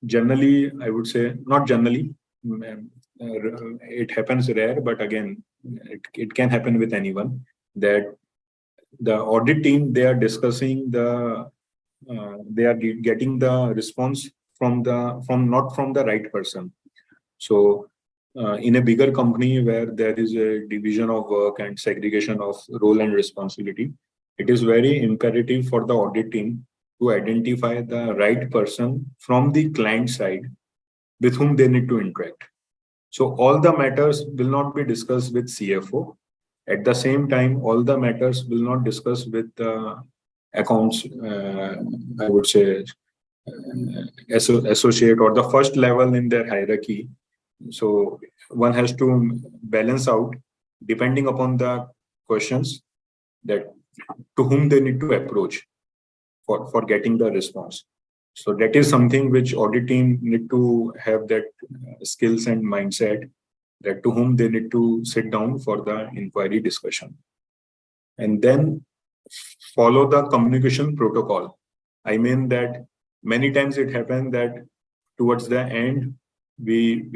generally, I would say, not generally, it happens rare, but again, it can happen with anyone, that the audit team, they are discussing they are getting the response from not from the right person. So in a bigger company where there is a division of work and segregation of role and responsibility, it is very imperative for the audit team to identify the right person from the client side with whom they need to interact. So all the matters will not be discussed with CFO. At the same time, all the matters will not discuss with accounts, I would say, associate or the first level in their hierarchy. So one has to balance out depending upon the questions that to whom they need to approach for getting the response. So that is something which audit team need to have, that skills and mindset, that to whom they need to sit down for the inquiry discussion. And then follow the communication protocol. I mean that many times it happens that towards the end, we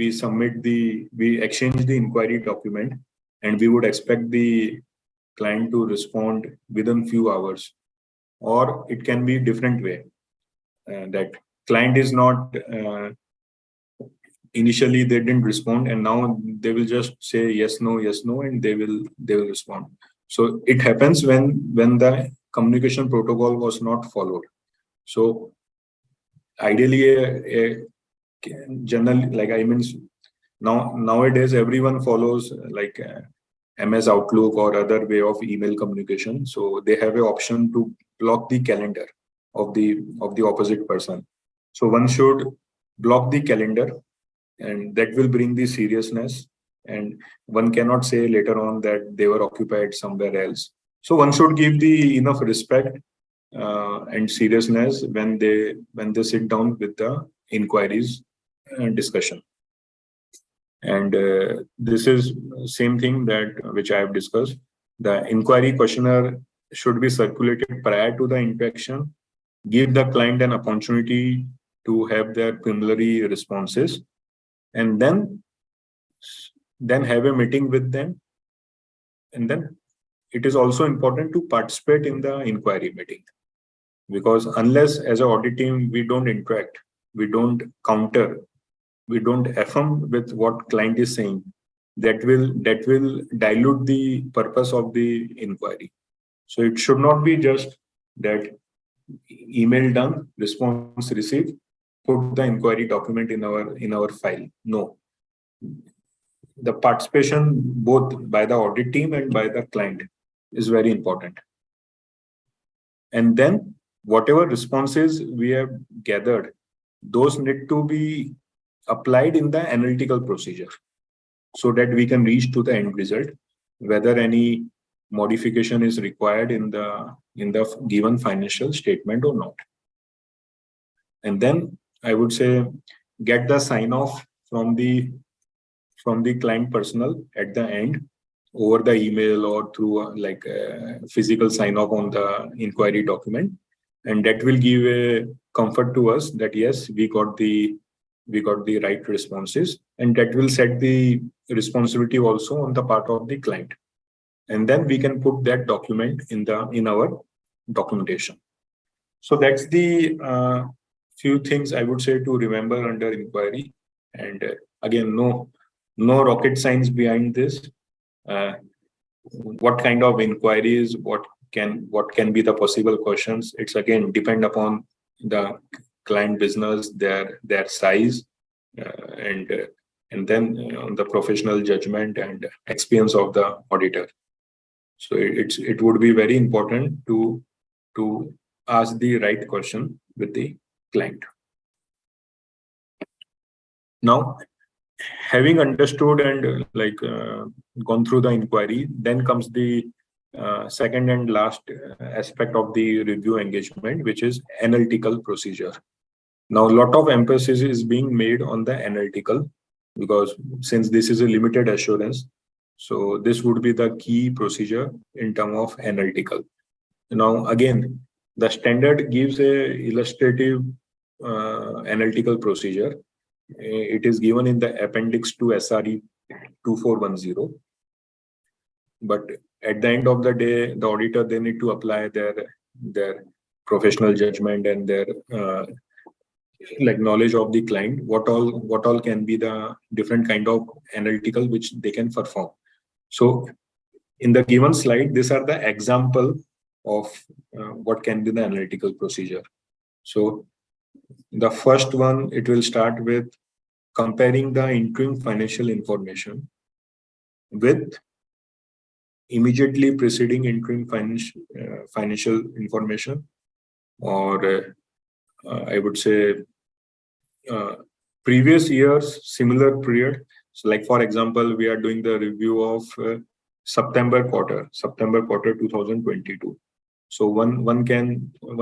exchange the inquiry document, and we would expect the client to respond within few hours. Or it can be different way, that client is not initially they didn't respond, and now they will just say yes no, and they will respond. So it happens when the communication protocol was not followed. So ideally a general, like I mean, nowadays everyone follows like MS Outlook or other way of email communication. So they have an option to block the calendar of the opposite person. So one should block the calendar, and that will bring the seriousness. And one cannot say later on that they were occupied somewhere else. So one should give the enough respect and seriousness when they sit down with the inquiries and discussion. And this is same thing that which I have discussed. The inquiry questionnaire should be circulated prior to the interaction, give the client an opportunity to have their preliminary responses, and then have a meeting with them. And then it is also important to participate in the inquiry meeting, because unless as an audit team we don't interact, we don't counter, we don't affirm with what client is saying, that will dilute the purpose of the inquiry. So it should not be just that email done, response received, put the inquiry document in our file. No, the participation both by the audit team and by the client is very important. And then whatever responses we have gathered, those need to be applied in the analytical procedure, so that we can reach to the end result, whether any modification is required in the given financial statement or not. And then I would say get the sign off from the client personnel at the end, over the email or through like a physical sign off on the inquiry document, and that will give a comfort to us that yes, we got the right responses, and that will set the responsibility also on the part of the client. And then we can put that document in our documentation. So that's the few things I would say to remember under inquiry. And again, no rocket science behind this. What kind of inquiries, what can be the possible questions? It's again depend upon the client business, their size, and then on the professional judgment and experience of the auditor. So it would be very important to ask the right question with the client. Now, having understood and gone through the inquiry, then comes the second and last aspect of the review engagement, which is analytical procedure. Now, a lot of emphasis is being made on the analytical, because since this is a limited assurance, so this would be the key procedure in terms of analytical. Now, again, the standard gives a illustrative analytical procedure, It is given in the appendix to SRE 2410. But at the end of the day, the auditor, they need to apply their professional judgment and their like knowledge of the client, what all can be the different kind of analytical which they can perform. So in the given slide, these are the example of what can be the analytical procedure. So the first one, it will start with comparing the interim financial information with immediately preceding interim financial information, or I would say previous years similar period. So like for example, we are doing the review of September quarter 2022. So one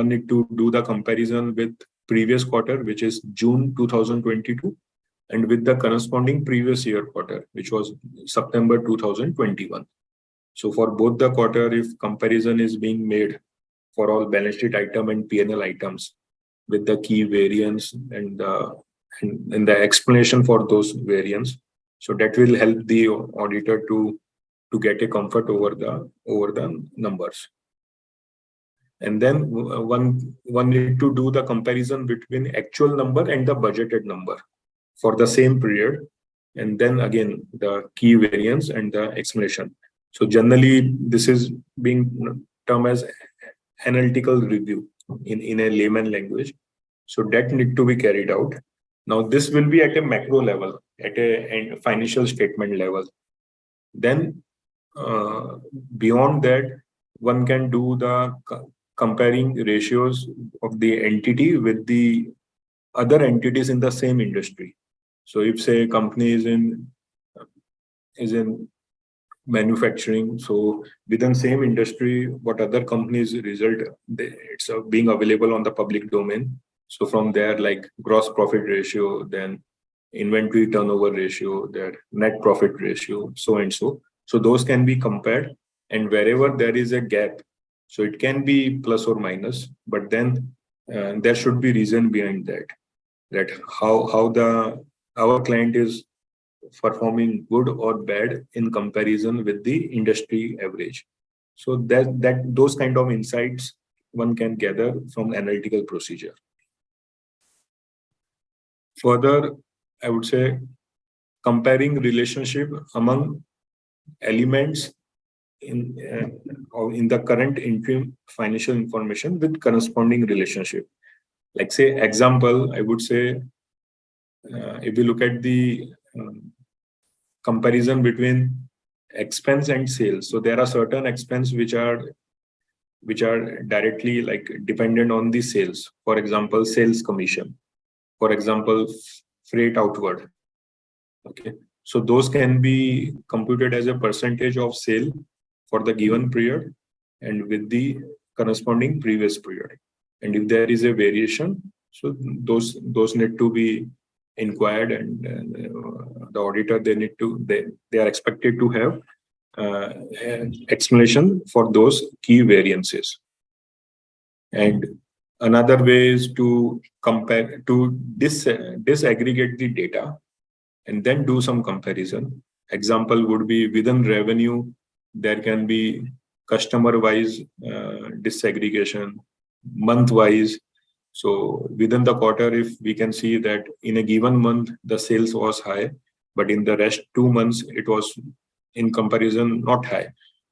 need to do the comparison with previous quarter, which is June 2022, and with the corresponding previous year quarter, which was September 2021. So for both the quarter, if comparison is being made for all balance sheet item and P&L items with the key variance and the explanation for those variants, so that will help the auditor to get a comfort over the numbers. And then one need to do the comparison between actual number and the budgeted number for the same period, and then again the key variance and the explanation. So generally this is being termed as analytical review in a layman language. So that need to be carried out. Now this will be at a macro level, at a financial statement level. Then beyond that, one can do the comparing ratios of the entity with the other entities in the same industry. So if say a company is in manufacturing, so within same industry, what other companies result, it's being available on the public domain. So from there, like gross profit ratio, then inventory turnover ratio, their net profit ratio, so and so. So those can be compared, and wherever there is a gap, so it can be plus or minus, but then there should be reason behind that how our client is performing good or bad in comparison with the industry average. So that those kind of insights one can gather from analytical procedure. Further, I would say comparing relationship among elements in the current interim financial information with corresponding relationship. Like say example, I would say if we look at the comparison between expense and sales, so there are certain expense which are directly like dependent on the sales. For example, sales commission. For example, freight outward. Okay, so those can be computed as a percentage of sale for the given period and with the corresponding previous period. And if there is a variation, so those need to be inquired, and the auditor, they are expected to have an explanation for those key variances. And another way is to compare, to disaggregate the data and then do some comparison. Example would be within revenue, there can be customer-wise disaggregation, month-wise. So within the quarter, if we can see that in a given month, the sales was high, but in the rest 2 months, it was in comparison not high.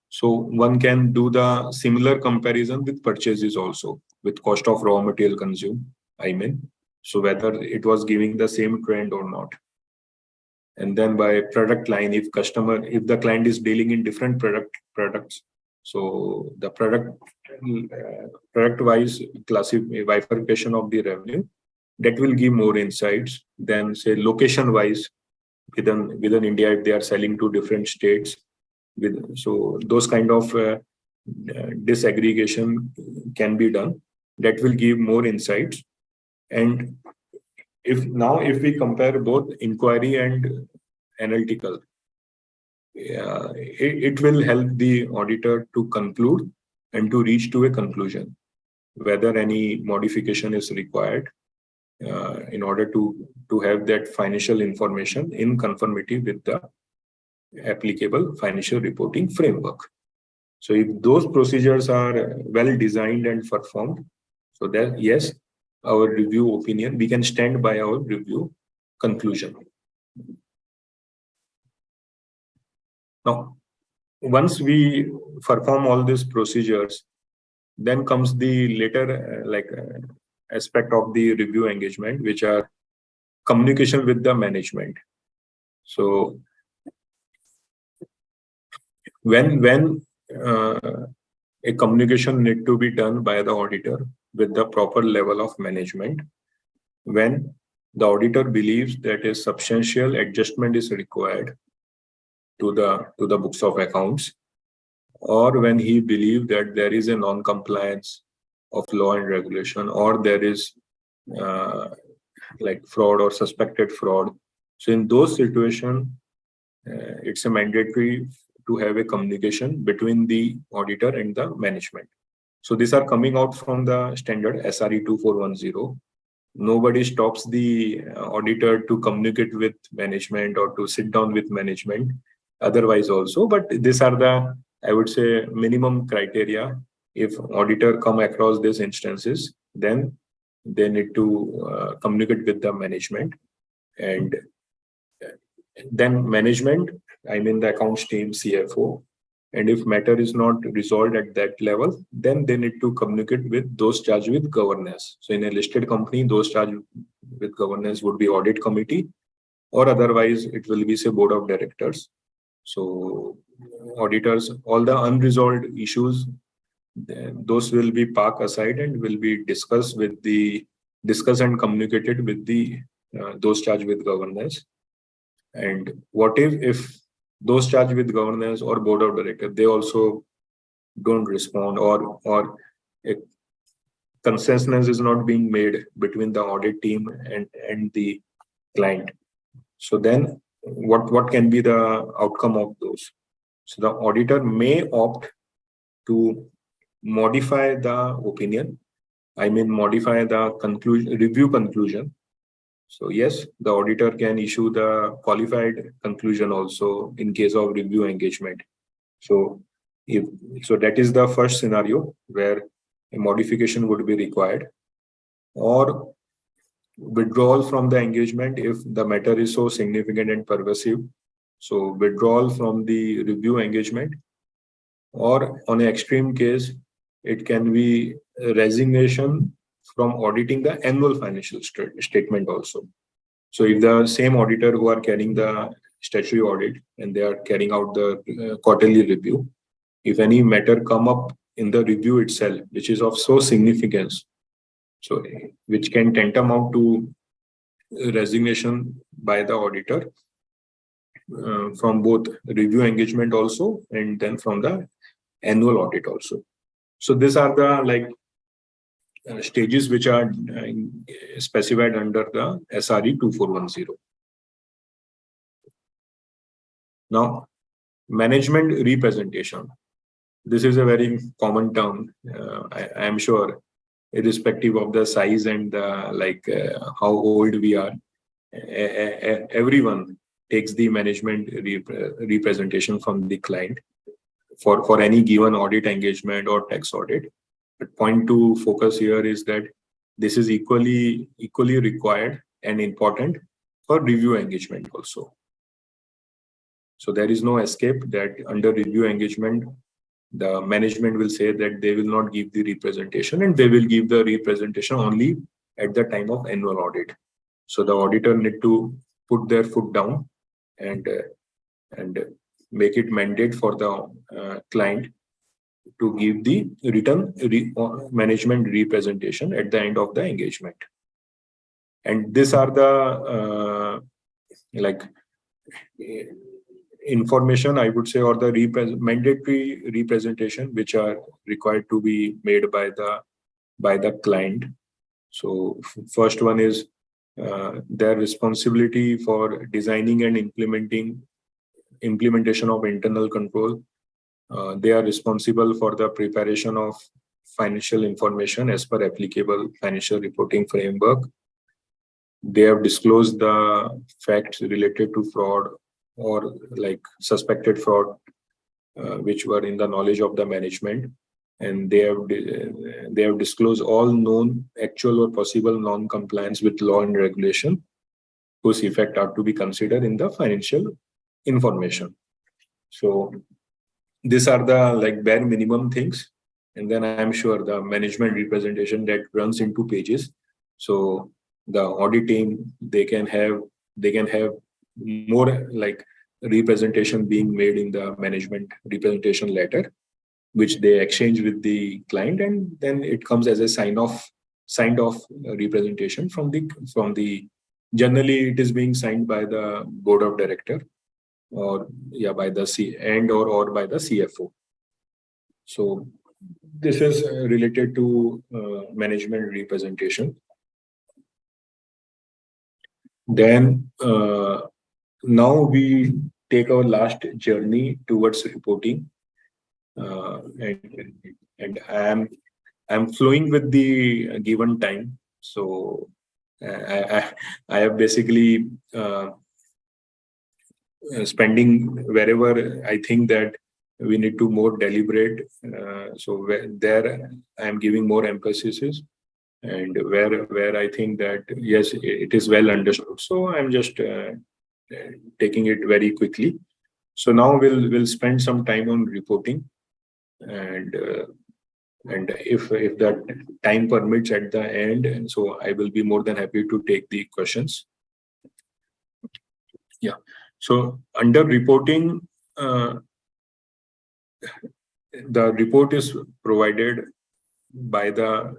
So one can do the similar comparison with purchases also, with cost of raw material consumed, I mean. So whether it was giving the same trend or not. And then by product line, if the client is dealing in different products, so the product wise bifurcation of the revenue, that will give more insights than say location wise within India, if they are selling to different states. So those kind of disaggregation can be done. That will give more insights. And if we compare both inquiry and analytical, it will help the auditor to conclude and to reach to a conclusion whether any modification is required in order to have that financial information in conformity with the applicable financial reporting framework. So if those procedures are well designed and performed, so that yes, our review opinion, we can stand by our review conclusion. Now, once we perform all these procedures, then comes the later aspect of the review engagement, which are communication with the management. So when a communication need to be done by the auditor with the proper level of management, when the auditor believes that a substantial adjustment is required to the books of accounts, or when he believes that there is a non-compliance of law and regulation, or there is like fraud or suspected fraud. So in those situations, it's a mandatory to have a communication between the auditor and the management. So these are coming out from the standard SRE 2410. Nobody stops the auditor to communicate with management or to sit down with management otherwise also, but these are the, I would say, minimum criteria. If auditor come across these instances, then they need to communicate with the management, and then management, I mean the accounts team, CFO, and if matter is not resolved at that level, then they need to communicate with those charged with governance. So in a listed company, those charged with governance would be audit committee, or otherwise it will be say board of directors. So auditors, all the unresolved issues, those will be parked aside and will be discussed and communicated with the those charged with governance. And what if those charged with governance or board of directors, they also don't respond, or a consensus is not being made between the audit team and the client. So then what can be the outcome of those? So the auditor may opt to modify the opinion, I mean modify the review conclusion. So yes, the auditor can issue the qualified conclusion also in case of review engagement. So that is the first scenario where a modification would be required, or withdrawal from the engagement if the matter is so significant and pervasive. So withdrawal from the review engagement, or on an extreme case, it can be resignation from auditing the annual financial statement also. So if the same auditor who are carrying the statutory audit and they are carrying out the quarterly review, if any matter come up in the review itself, which is of so significance, so which can tantamount to resignation by the auditor from both review engagement also and then from the annual audit also. So these are the stages which are specified under the SRE 2410. Now, management representation. This is a very common term. I am sure, irrespective of the size and how old we are, everyone takes the management representation from the client for any given audit engagement or tax audit. But point to focus here is that this is equally required and important for review engagement also. So there is no escape that under review engagement, the management will say that they will not give the representation, and they will give the representation only at the time of annual audit. So the auditor need to put their foot down and make it mandate for the client to give the written management representation at the end of the engagement. And these are the information, I would say, or the mandatory representation which are required to be made by the client. So first one is their responsibility for designing and implementation of internal control. They are responsible for the preparation of financial information as per applicable financial reporting framework. They have disclosed the facts related to fraud or like suspected fraud, which were in the knowledge of the management, and they have disclosed all known actual or possible non-compliance with law and regulation whose effect are to be considered in the financial information. So these are the like bare minimum things, and then I'm sure the management representation that runs into pages. So the audit team, they can have more like representation being made in the management representation letter, which they exchange with the client, and then it comes as a signed off representation from the generally it is being signed by the board of director, or yeah, by the C and or by the CFO. So this is related to management representation. Then now we take our last journey towards reporting, and I'm flowing with the given time. So I have basically spending wherever I think that we need to more deliberate. So there I am giving more emphasis, and where I think that yes, it is well understood. So I'm just taking it very quickly. So now we'll spend some time on reporting, and if that time permits at the end, and so I will be more than happy to take the questions. Yeah. So under reporting, the report is provided by the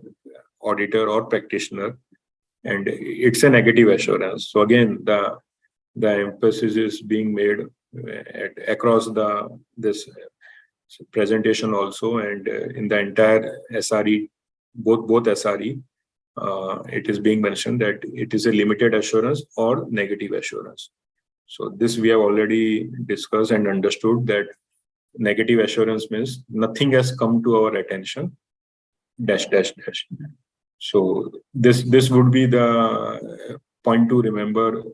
auditor or practitioner, and it's a negative assurance. So again, the emphasis is being made across this presentation also, and in the entire SRE, both SRE, it is being mentioned that it is a limited assurance or negative assurance. So this we have already discussed and understood that negative assurance means nothing has come to our attention, dash dash dash. So this would be the point to remember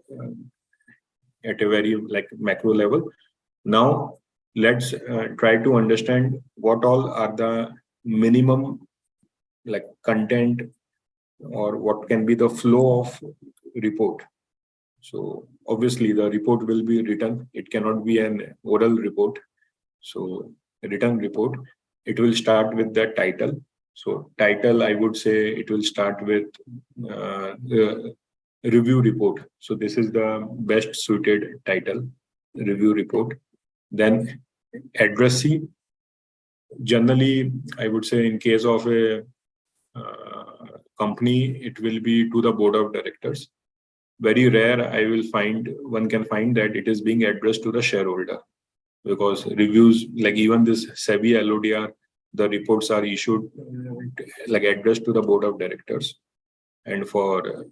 at a very like macro level. Now let's try to understand what all are the minimum like content, or what can be the flow of report. So obviously the report will be written. It cannot be an oral report. So a written report, it will start with the title. So title, I would say it will start with the review report. So this is the best suited title, review report. Then addressee, generally, I would say in case of a company, it will be to the board of directors. Very rare, one can find that it is being addressed to the shareholder, because reviews, like even this SEBI LODR, the reports are issued like addressed to the board of directors. And for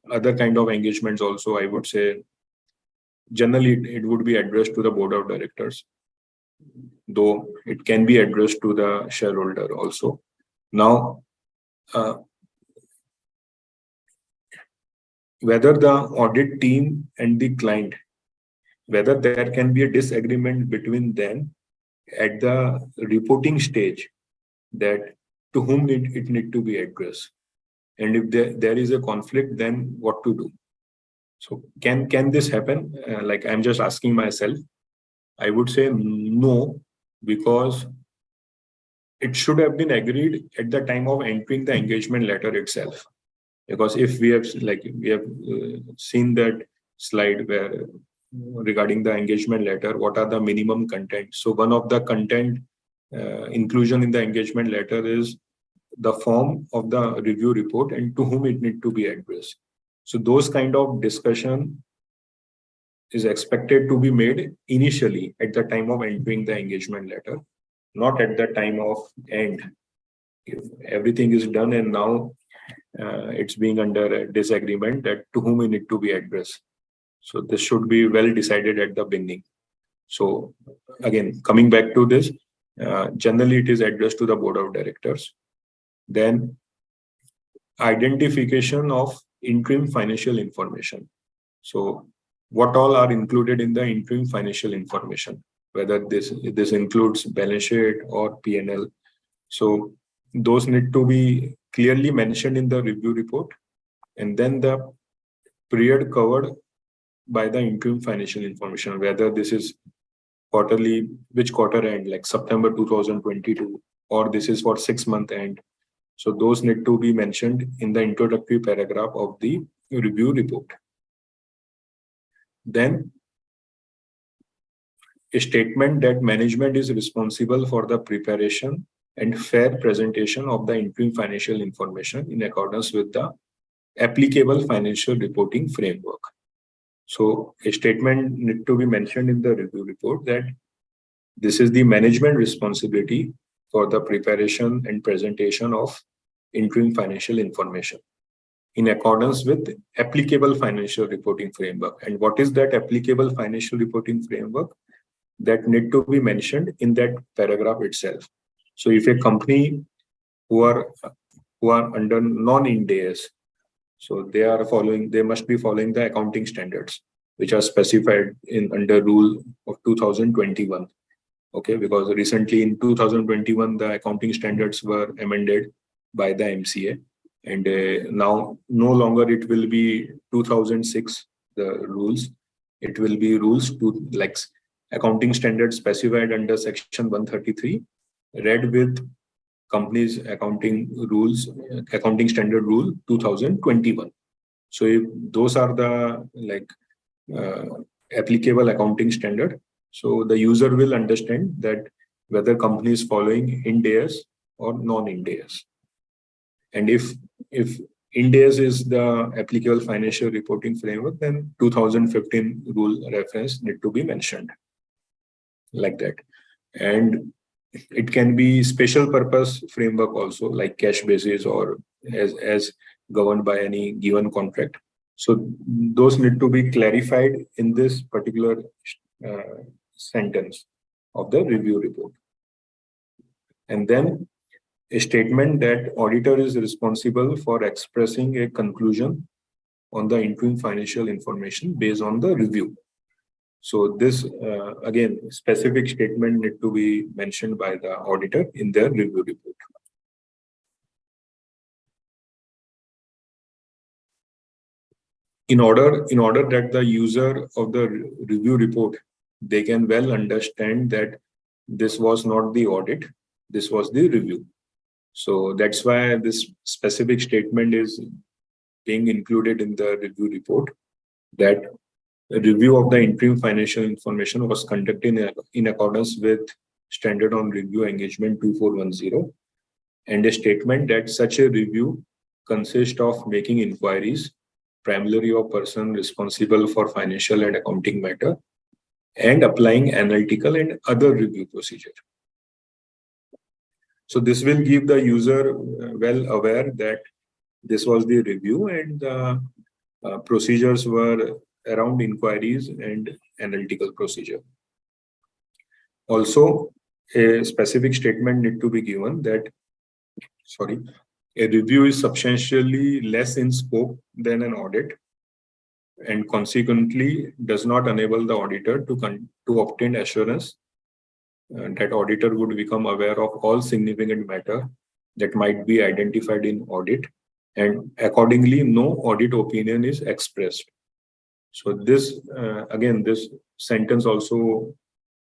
other kind of engagements also, I would say generally it would be addressed to the board of directors, though it can be addressed to the shareholder also. Now, whether the audit team and the client, whether there can be a disagreement between them at the reporting stage, that to whom it need to be addressed, and if there is a conflict, then what to do. So can this happen? Like I'm just asking myself. I would say no, because it should have been agreed at the time of entering the engagement letter itself. Because if we have seen that slide where regarding the engagement letter, what are the minimum content? So one of the content inclusion in the engagement letter is the form of the review report and to whom it need to be addressed. So those kind of discussion is expected to be made initially at the time of entering the engagement letter, not at the time of end. If everything is done and now it's being under a disagreement, that to whom we need to be addressed. So this should be well decided at the beginning. So again, coming back to this, generally it is addressed to the board of directors. Then identification of interim financial information. So what all are included in the interim financial information, whether this includes balance sheet or P&L. So those need to be clearly mentioned in the review report, and then the period covered by the interim financial information, whether this is quarterly, which quarter end, like September 2022, or this is for 6-month end. So those need to be mentioned in the introductory paragraph of the review report. Then a statement that management is responsible for the preparation and fair presentation of the interim financial information in accordance with the applicable financial reporting framework. So a statement need to be mentioned in the review report that this is the management responsibility for the preparation and presentation of interim financial information in accordance with applicable financial reporting framework. And what is that applicable financial reporting framework? That need to be mentioned in that paragraph itself. So if a company who are under non-Ind AS, so they must be following the accounting standards which are specified in under rule of 2021. Okay, because recently in 2021 the accounting standards were amended by the MCA, and now no longer it will be 2006 the rules. It will be rules to like accounting standards specified under section 133 read with companies accounting rules, accounting standard rule 2021. So if those are the applicable accounting standard, so the user will understand that whether company is following Ind AS or non-Ind AS. And if Ind AS is the applicable financial reporting framework, then 2015 rule reference need to be mentioned like that. And it can be special purpose framework also, like cash basis or as governed by any given contract. So those need to be clarified in this particular sentence of the review report. And then a statement that auditor is responsible for expressing a conclusion on the interim financial information based on the review. So this, again, specific statement need to be mentioned by the auditor in their review report. In order that the user of the review report, they can well understand that this was not the audit, this was the review. So that's why this specific statement is being included in the review report, that a review of the interim financial information was conducted in accordance with Standard on Review Engagement 2410, and a statement that such a review consists of making inquiries, primarily of person responsible for financial and accounting matter, and applying analytical and other review procedure. So this will give the user well aware that this was the review, and the procedures were around inquiries and analytical procedure. Also, a specific statement need to be given that, a review is substantially less in scope than an audit, and consequently does not enable the auditor to obtain assurance that auditor would become aware of all significant matter that might be identified in audit, and accordingly no audit opinion is expressed. So this, again, this sentence also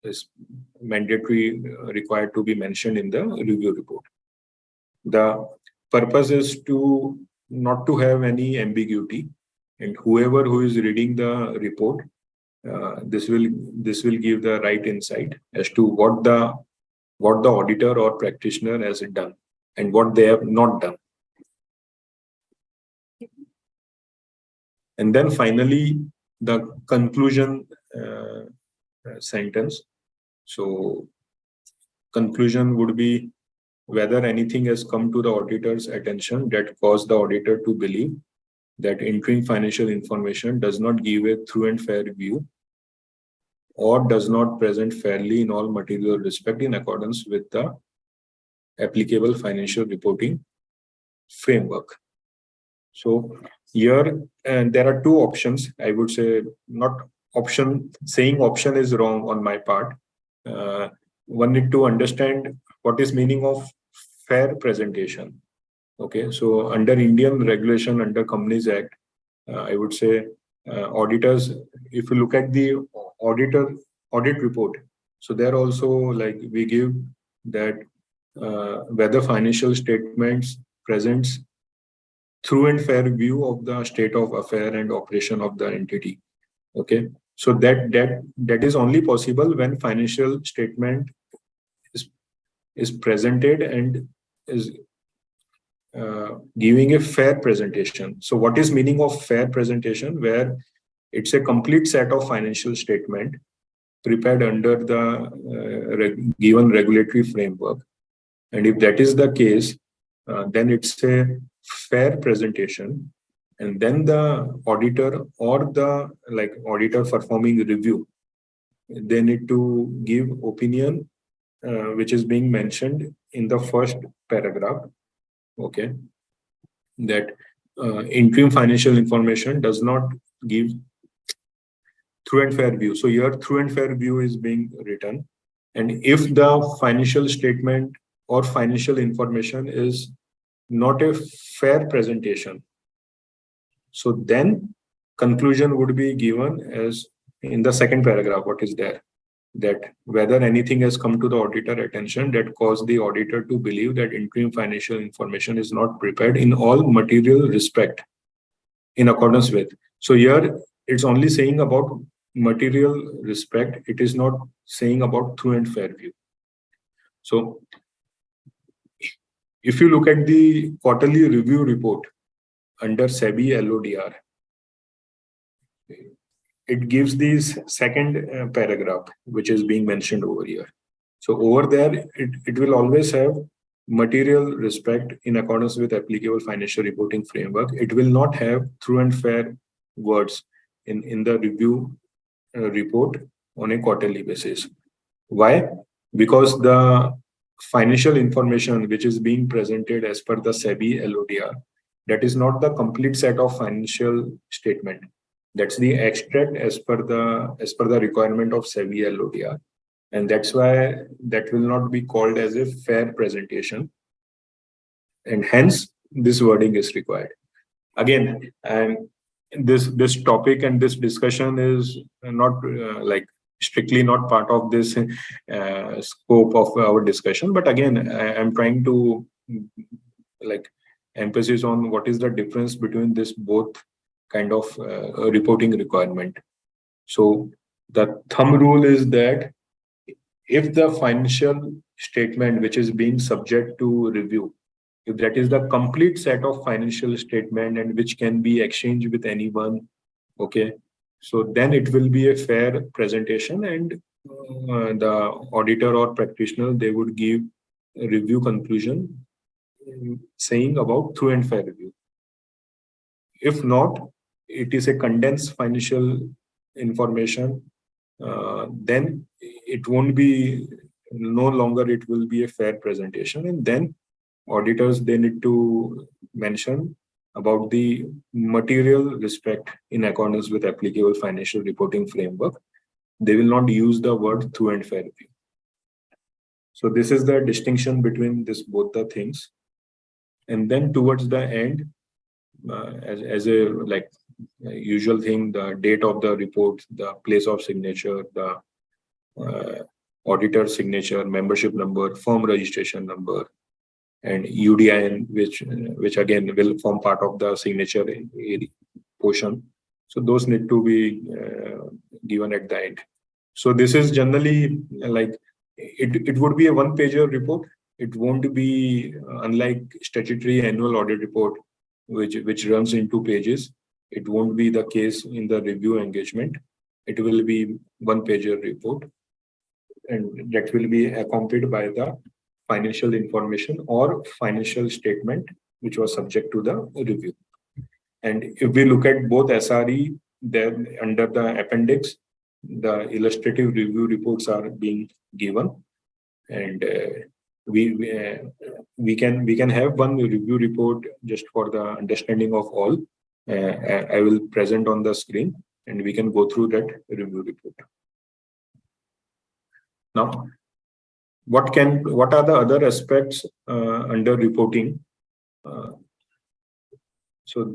is mandatory, required to be mentioned in the review report. The purpose is to not to have any ambiguity, and whoever who is reading the report, this will give the right insight as to what the auditor or practitioner has done and what they have not done. And then finally, the conclusion sentence. So conclusion would be whether anything has come to the auditor's attention that caused the auditor to believe that interim financial information does not give a true and fair view or does not present fairly in all material respect in accordance with the applicable financial reporting framework. So Here, and there are two options. I would say not option, saying option is wrong on my part. One need to understand what is meaning of fair presentation. Okay, so under Indian regulation, under Companies Act, I would say auditors, if you look at the auditor audit report, so there also like we give that whether financial statements presents true and fair view of the state of affair and operation of the entity. Okay, so that is only possible when financial statement is is presented and is giving a fair presentation. So what is meaning of fair presentation? Where it's a complete set of financial statement prepared under the given regulatory framework. And if that is the case, then it's a fair presentation. And then the auditor or the like auditor performing review, they need to give opinion, which is being mentioned in the first paragraph. Okay, that interim financial information does not give true and fair view. So here true and fair view is being written. And if the financial statement or financial information is not a fair presentation, so then conclusion would be given as in the second paragraph, what is there, that whether anything has come to the auditor attention that caused the auditor to believe that interim financial information is not prepared in all material respect in accordance with. So here it's only saying about material respect. It is not saying about true and fair view. So if you look at the quarterly review report under SEBI LODR, it gives this second paragraph, which is being mentioned over here. So over there, it will always have material respect in accordance with applicable financial reporting framework. It will not have true and fair words in the review report on a quarterly basis. Why? Because the financial information which is being presented as per the SEBI LODR, that is not the complete set of financial statement. That's the extract as per the requirement of SEBI LODR. And that's why that will not be called as a fair presentation. And hence this wording is required. Again, and this topic and this discussion is not like strictly not part of this scope of our discussion. But again, I'm trying to like emphasis on what is the difference between this both kind of reporting requirement. So the thumb rule is that if the financial statement which is being subject to review, if that is the complete set of financial statement and which can be exchanged with anyone, okay, so then it will be a fair presentation, and the auditor or practitioner, they would give a review conclusion saying about true and fair review. If not, it is a condensed financial information, then it won't be, no longer it will be a fair presentation. And then auditors, they need to mention about the material respect in accordance with applicable financial reporting framework. They will not use the word true and fair view. So this is the distinction between this both the things. And then towards the end, as a like usual thing, the date of the report, the place of signature, the auditor signature, membership number, firm registration number, and UDIN, which again will form part of the signature portion. So those need to be given at the end. So this is generally like it would be a one-pager report. It won't be unlike statutory annual audit report, which runs in 2 pages. It won't be the case in the review engagement. It will be one-pager report, and that will be accompanied by the financial information or financial statement which was subject to the review. And if we look at both SRE, then under the appendix, the illustrative review reports are being given, and we can have one review report just for the understanding of all. I will present on the screen and we can go through that review report. Now, what are the other aspects under reporting? So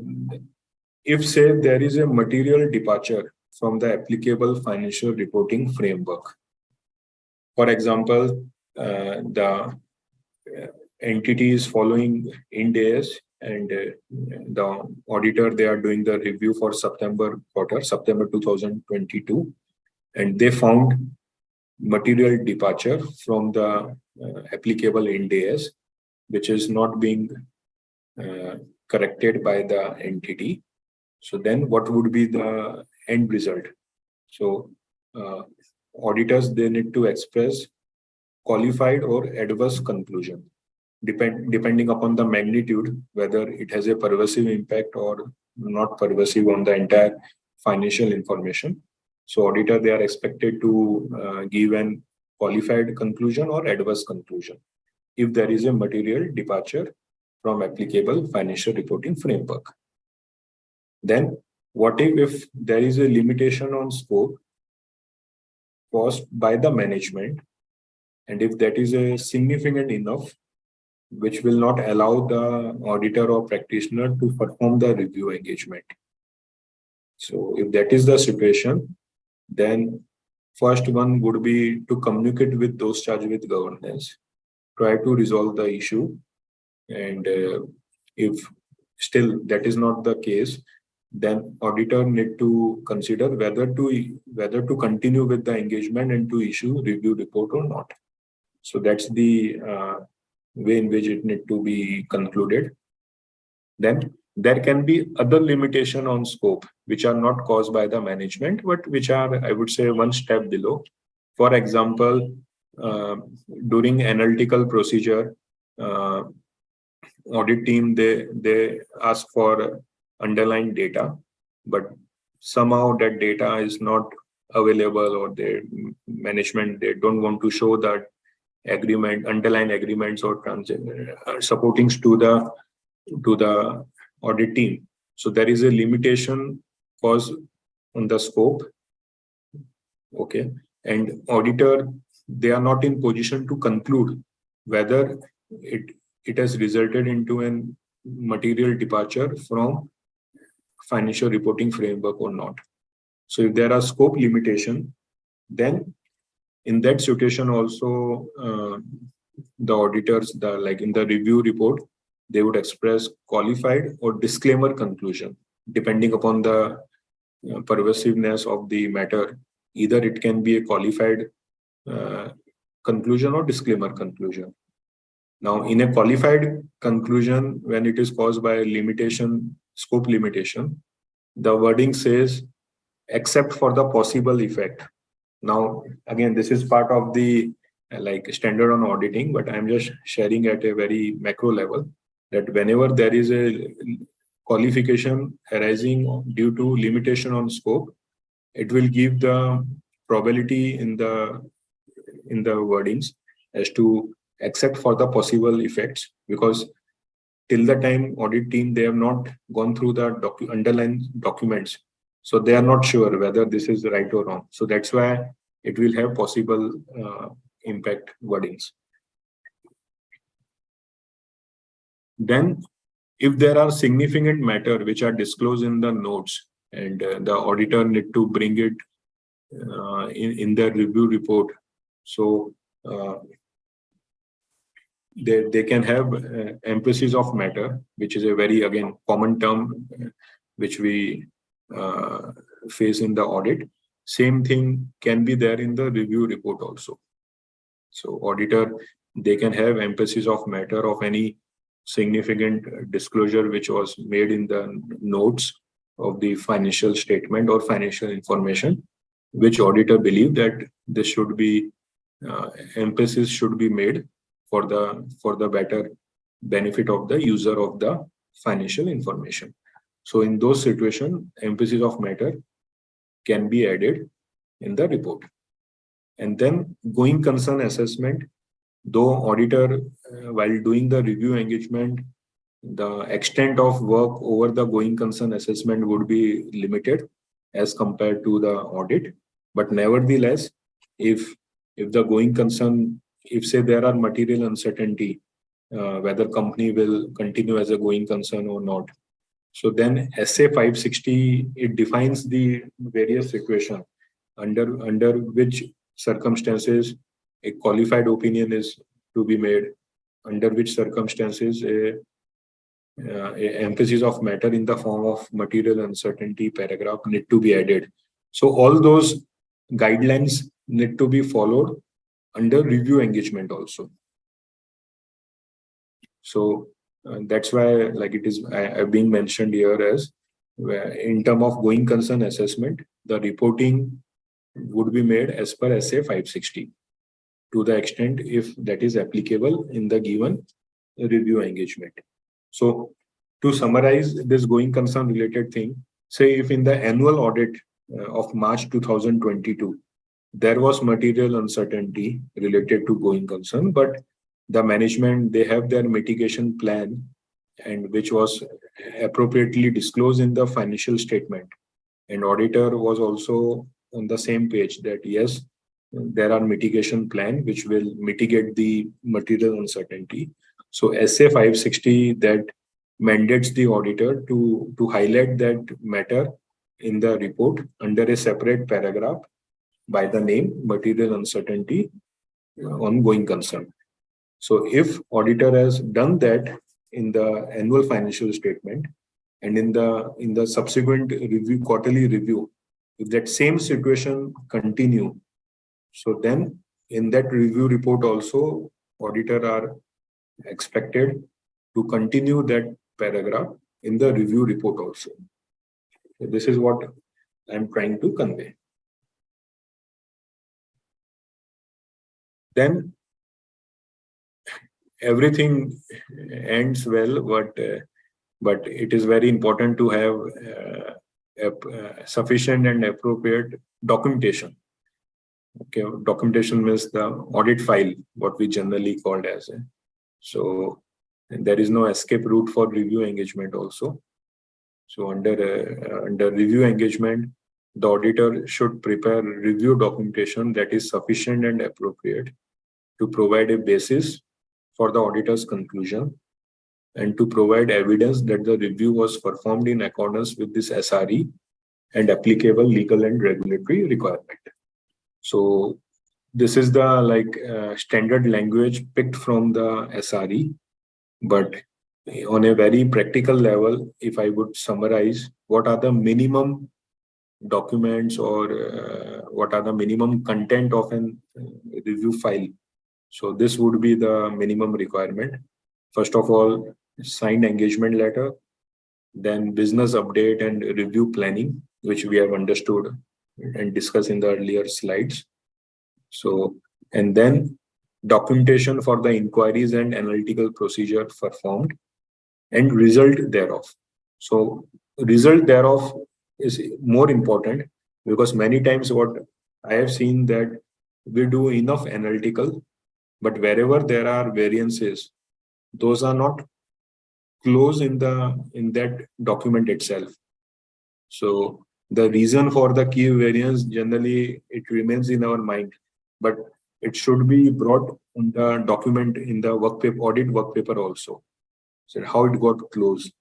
if say there is a material departure from the applicable financial reporting framework, for example, the entity is following Ind AS and the auditor, they are doing the review for September quarter, September 2022, and they found material departure from the applicable Ind AS, which is not being corrected by the entity. So then what would be the end result? So auditors, they need to express qualified or adverse conclusion, depending upon the magnitude, whether it has a pervasive impact or not pervasive on the entire financial information. So auditor, they are expected to give an qualified conclusion or adverse conclusion if there is a material departure from applicable financial reporting framework. Then what if there is a limitation on scope caused by the management, and if that is a significant enough, which will not allow the auditor or practitioner to perform the review engagement. So if that is the situation, then first one would be to communicate with those charged with governance, try to resolve the issue, and if still that is not the case, then auditor need to consider whether to continue with the engagement and to issue review report or not. So that's the way in which it need to be concluded. Then there can be other limitation on scope which are not caused by the management, but which are, I would say, one step below. For example, during analytical procedure, audit team, they ask for underlying data, but somehow that data is not available, or their management, they don't want to show that underlying agreements or supportings to the audit team. So there is a limitation caused on the scope. Okay, and auditor, they are not in position to conclude whether it has resulted into a material departure from financial reporting framework or not. So if there are scope limitation, then in that situation also the auditors, like in the review report, they would express qualified or disclaimer conclusion depending upon the pervasiveness of the matter. Either it can be a qualified conclusion or disclaimer conclusion. Now, in a qualified conclusion, when it is caused by a limitation, scope limitation, the wording says, except for the possible effect. Now, again, this is part of the like standard on auditing, but I'm just sharing at a very macro level that whenever there is a qualification arising due to limitation on scope, it will give the probability in the wordings as to except for the possible effects, because till the time audit team, they have not gone through the underlying documents, so they are not sure whether this is right or wrong. So that's why it will have possible impact wordings. Then if there are significant matter which are disclosed in the notes, and the auditor need to bring it in the review report, so they can have emphasis of matter, which is a very, again, common term which we face in the audit. Same thing can be there in the review report also. So auditor, they can have emphasis of matter of any significant disclosure which was made in the notes of the financial statement or financial information, which auditor believe that this should be emphasis should be made for the better benefit of the user of the financial information. So in those situations, emphasis of matter can be added in the report. And then going concern assessment, though auditor, while doing the review engagement, the extent of work over the going concern assessment would be limited as compared to the audit. But nevertheless, if the going concern, if say there are material uncertainty, whether company will continue as a going concern or not. So then SA 560, it defines the various situation under which circumstances a qualified opinion is to be made, under which circumstances a emphasis of matter in the form of material uncertainty paragraph need to be added. So all those guidelines need to be followed under review engagement also. So that's why like it is being mentioned here as in term of going concern assessment, the reporting would be made as per SA 560 to the extent if that is applicable in the given review engagement. So to summarize this going concern related thing, say if in the annual audit of March 2022, there was material uncertainty related to going concern, but the management, they have their mitigation plan and which was appropriately disclosed in the financial statement. And auditor was also on the same page that yes, there are mitigation plan which will mitigate the material uncertainty. So SA 560 that mandates the auditor to highlight that matter in the report under a separate paragraph by the name material uncertainty on going concern. So if auditor has done that in the annual financial statement and in the subsequent review, quarterly review, if that same situation continue, so then in that review report also auditor are expected to continue that paragraph in the review report also. So this is what I'm trying to convey. Then everything ends well, but it is very important to have sufficient and appropriate documentation. Okay, documentation means the audit file, what we generally called as. So there is no escape route for review engagement also. So under review engagement, the auditor should prepare review documentation that is sufficient and appropriate to provide a basis for the auditor's conclusion and to provide evidence that the review was performed in accordance with this SRE and applicable legal and regulatory requirement. So this is the standard language picked from the SRE, but on a very practical level, if I would summarize, what are the minimum documents or what are the minimum content of an review file? So this would be the minimum requirement. First of all, signed engagement letter, then business update and review planning, which we have understood and discussed in the earlier slides. So, and then documentation for the inquiries and analytical procedure performed and result thereof. So result thereof is more important because many times what I have seen that we do enough analytical, but wherever there are variances, those are not closed in that document itself. So the reason for the key variance, generally it remains in our mind, but it should be brought in the document in the work paper, audit work paper also. So how it got closed.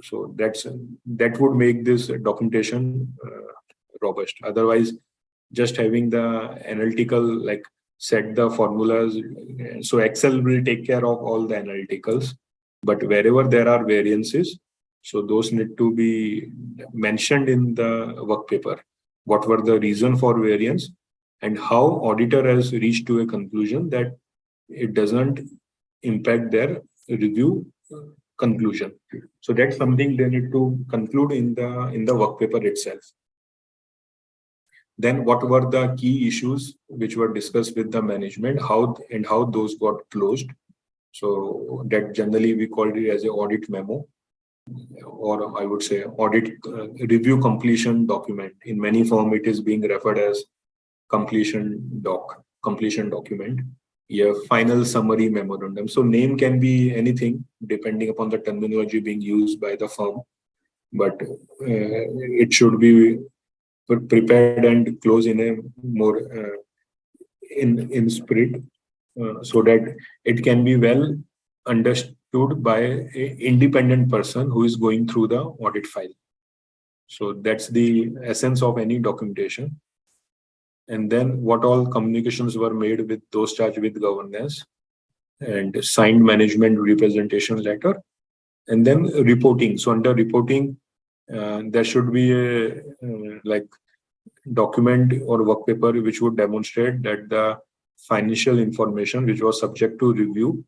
So that would make this documentation robust. Otherwise, just having the analytical, like set the formulas. So Excel will take care of all the analyticals, but wherever there are variances, so those need to be mentioned in the work paper. What were the reason for variance and how auditor has reached to a conclusion that it doesn't impact their review conclusion. So that's something they need to conclude in the work paper itself. Then what were the key issues which were discussed with the management, how those got closed. So that generally we call it as an audit memo, or I would say audit review completion document. In many form, it is being referred as completion document. final summary memorandum. So name can be anything depending upon the terminology being used by the firm, but it should be prepared and close in a more in spirit, so that it can be well understood by an independent person who is going through the audit file. So that's the essence of any documentation. And then what all communications were made with those charged with governance, and signed management representation letter, and then reporting. So under reporting, there should be a like document or work paper which would demonstrate that the financial information which was subject to review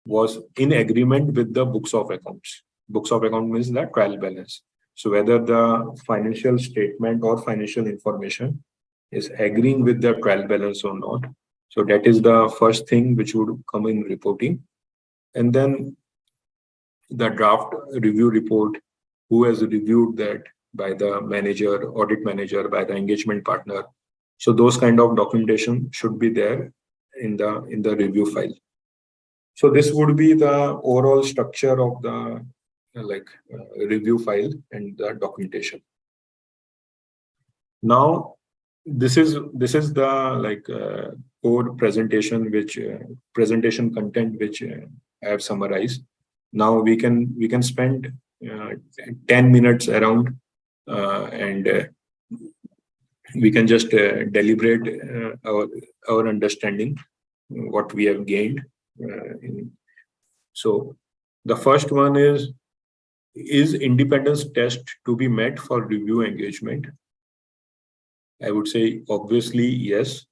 was in agreement with the books of accounts. Books of account means the trial balance. So whether the financial statement or financial information is agreeing with the trial balance or not. So that is the first thing which would come in reporting. And then the draft review report, who has reviewed that by the manager, audit manager, by the engagement partner. So those kind of documentation should be there in the review file. So this would be the overall structure of the review file and the documentation. Now, this is the core presentation, which presentation content which I have summarized. Now we can spend 10 minutes around, and we can just deliberate our understanding, what we have gained. So the first one is independence test to be met for review engagement? I would say obviously yes.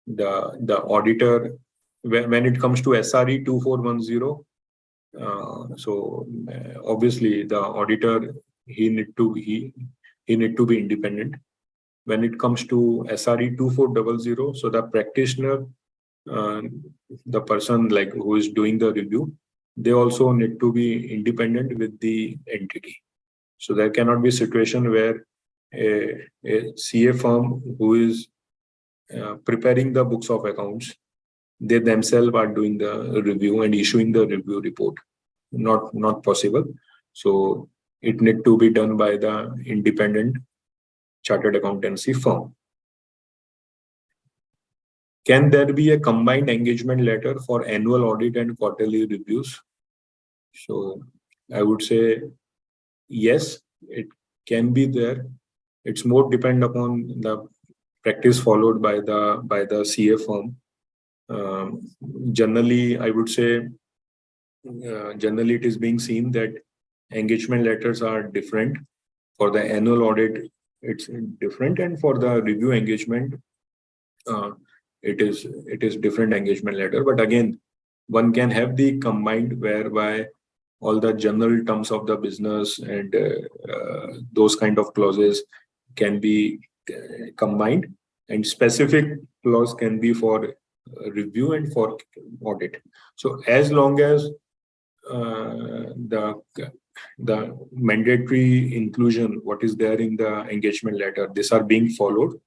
The auditor, when it comes to SRE 2410, obviously the auditor, he need to be independent. When it comes to SRE 2400, so the practitioner, the person who is doing the review, they also need to be independent with the entity. So there cannot be a situation where a CA firm who is preparing the books of accounts, they themselves are doing the review and issuing the review report. Not possible. So it need to be done by the independent chartered accountancy firm. Can there be a combined engagement letter for annual audit and quarterly reviews? So I would say yes, it can be there. It's more depend upon the practice followed by the CA firm. Generally, I would say generally it is being seen that engagement letters are different. For the annual audit, it's different, and for the review engagement, it is different engagement letter. But again, one can have the combined, whereby all the general terms of the business and those kind of clauses can be combined, and specific clause can be for review and for audit. So as long as the mandatory inclusion, what is there in the engagement letter, these are being followed.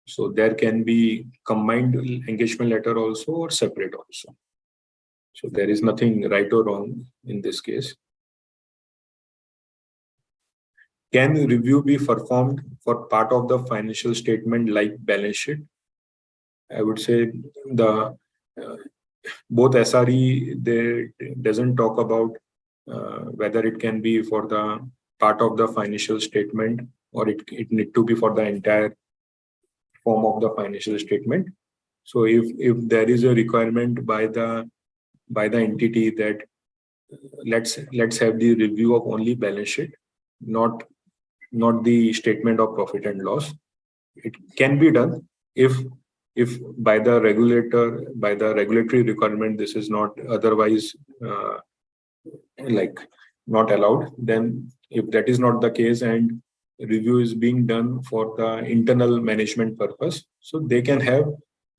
So there can be combined engagement letter also, or separate also. So there is nothing right or wrong in this case. Can review be performed for part of the financial statement like balance sheet? I would say the both SRE, they doesn't talk about whether it can be for the part of the financial statement, or it need to be for the entire form of the financial statement. So if there is a requirement by the entity that let's have the review of only balance sheet, not the statement of profit and loss, it can be done. If by the regulator, by the regulatory requirement, this is not otherwise not allowed, then if that is not the case and review is being done for the internal management purpose, so they can have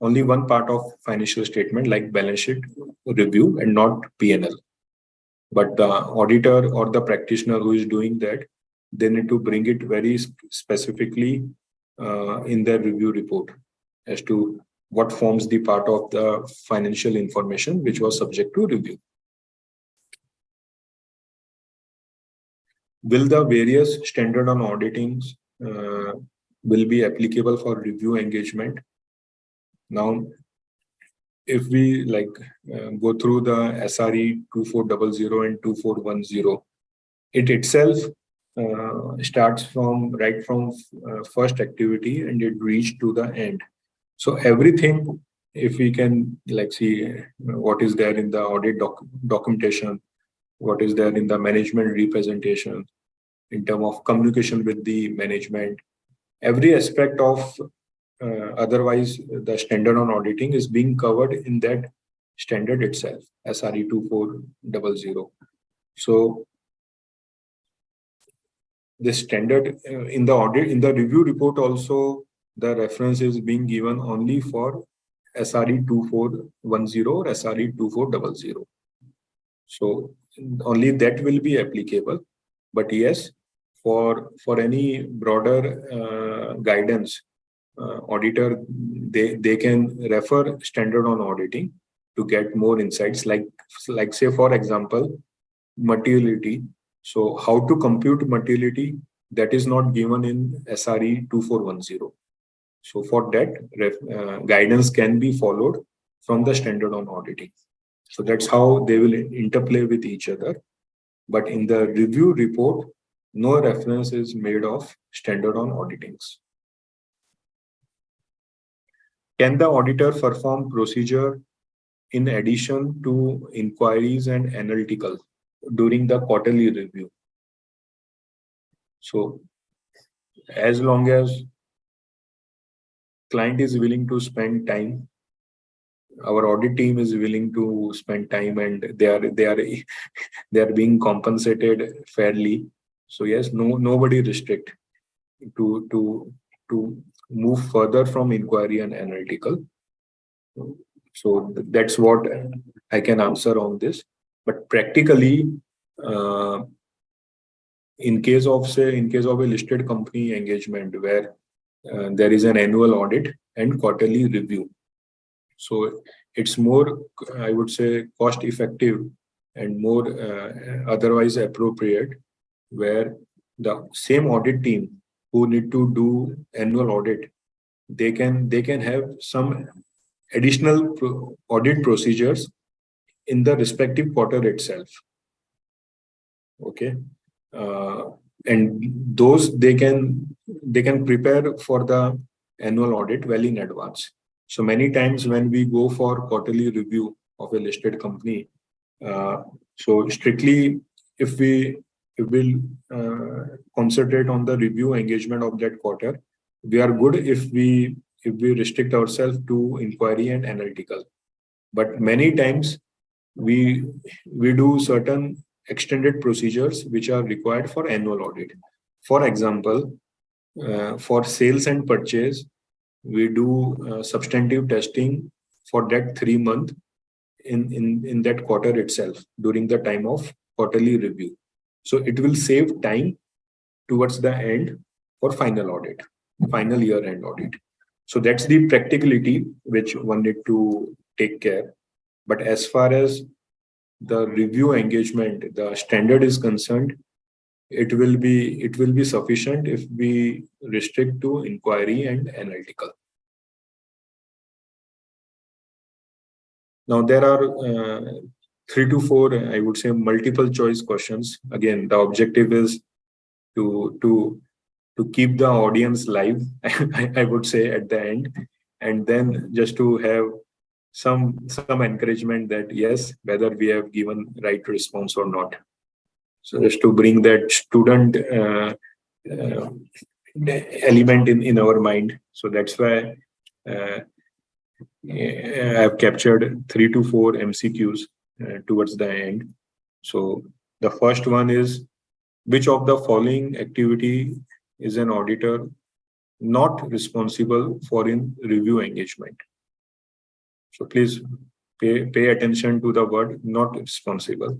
only one part of financial statement like balance sheet review and not P&L. But the auditor or the practitioner who is doing that, they need to bring it very specifically in their review report as to what forms the part of the financial information which was subject to review. Will the various standard on auditings will be applicable for review engagement? Now, if we go through the SRE 2400 and 2410, it itself starts from first activity and it reached to the end. So everything, if we can see what is there in the audit documentation, what is there in the management representation, in terms of communication with the management, every aspect of otherwise the standard on auditing is being covered in that standard itself, SRE 2400. So the standard in the review report also, the reference is being given only for SRE 2410 or SRE 2400. So only that will be applicable. But yes, for any broader guidance, auditor, they can refer standard on auditing to get more insights, like say for example, materiality. So how to compute materiality, that is not given in SRE 2410. So for that, guidance can be followed from the standard on auditing. So that's how they will interplay with each other. But in the review report, no reference is made of standard on auditings. Can the auditor perform procedure in addition to inquiries and analytical during the quarterly review? So as long as client is willing to spend time, our audit team is willing to spend time, and they are being compensated fairly. So yes, nobody restrict to move further from inquiry and analytical. So that's what I can answer on this. But practically, in case of a listed company engagement where there is an annual audit and quarterly review, so it's more, I would say, cost effective and more otherwise appropriate, where the same audit team who need to do annual audit, they can have some additional audit procedures in the respective quarter itself. Okay, and those they can prepare for the annual audit well in advance. So many times when we go for quarterly review of a listed company, so strictly if we will concentrate on the review engagement of that quarter, we are good if we restrict ourselves to inquiry and analytical. But many times we do certain extended procedures which are required for annual audit. For example, for sales and purchase, we do substantive testing for that 3 month in that quarter itself during the time of quarterly review. So it will save time towards the end for final audit, final year end audit. So that's the practicality which one need to take care. But as far as the review engagement, the standard is concerned, it will be sufficient if we restrict to inquiry and analytical. Now there are 3 to 4, I would say, multiple choice questions. Again, the objective is to keep the audience live, I would say, at the end, and then just to have some encouragement that yes, whether we have given right response or not. So just to bring that student element in our mind. So that's why I have captured 3 to 4 MCQs towards the end. So the first one is, which of the following activity is an auditor not responsible for in review engagement? So please pay attention to the word not responsible.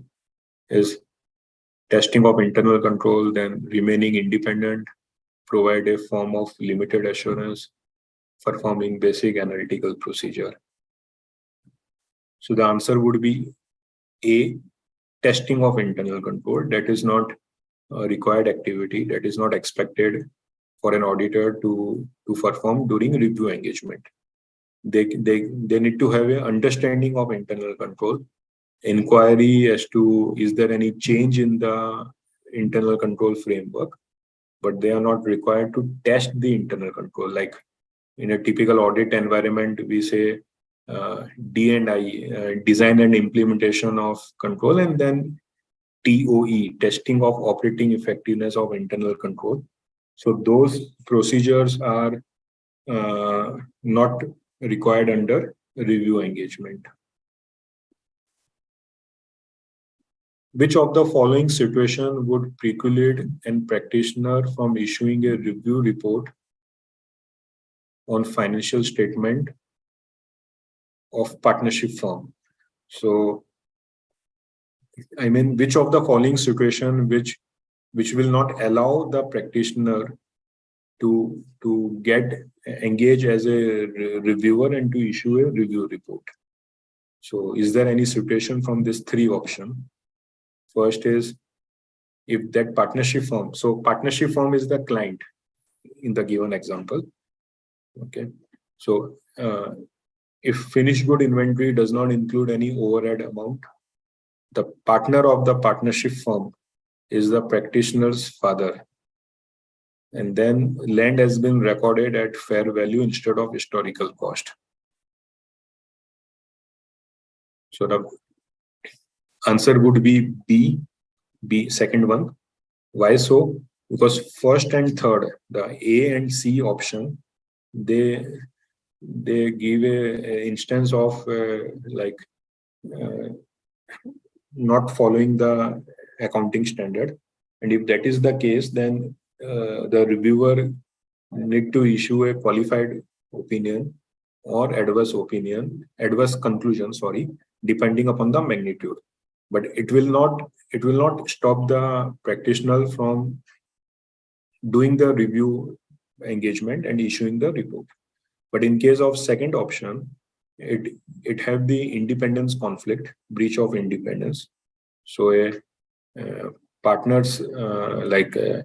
Is testing of internal control, then remaining independent, provide a form of limited assurance, performing basic analytical procedure? So the answer would be A, testing of internal control. That is not a required activity, that is not expected for an auditor to perform during review engagement. They need to have an understanding of internal control, inquiry as to is there any change in the internal control framework, but they are not required to test the internal control. Like in a typical audit environment, we say D&I, design and implementation of control, and then TOE, testing of operating effectiveness of internal control. So those procedures are not required under review engagement. Which of the following situation would preclude a practitioner from issuing a review report on financial statement of partnership firm? So, I mean, which of the following situation which will not allow the practitioner to get engage as a reviewer and to issue a review report? So, is there any situation from this three option? First is if that partnership firm, so partnership firm is the client in the given example. Okay. So if finished good inventory does not include any overhead amount, the partner of the partnership firm is the practitioner's father. And then land has been recorded at fair value instead of historical cost. So the answer would be B, second one. Why so? Because first and third, the A and C option, they give a instance of not following the accounting standard, and if that is the case, then the reviewer need to issue a qualified opinion or adverse conclusion, depending upon the magnitude. But it will not stop the practitioner from doing the review engagement and issuing the report. But in case of second option, it have the independence conflict, breach of independence. So partners the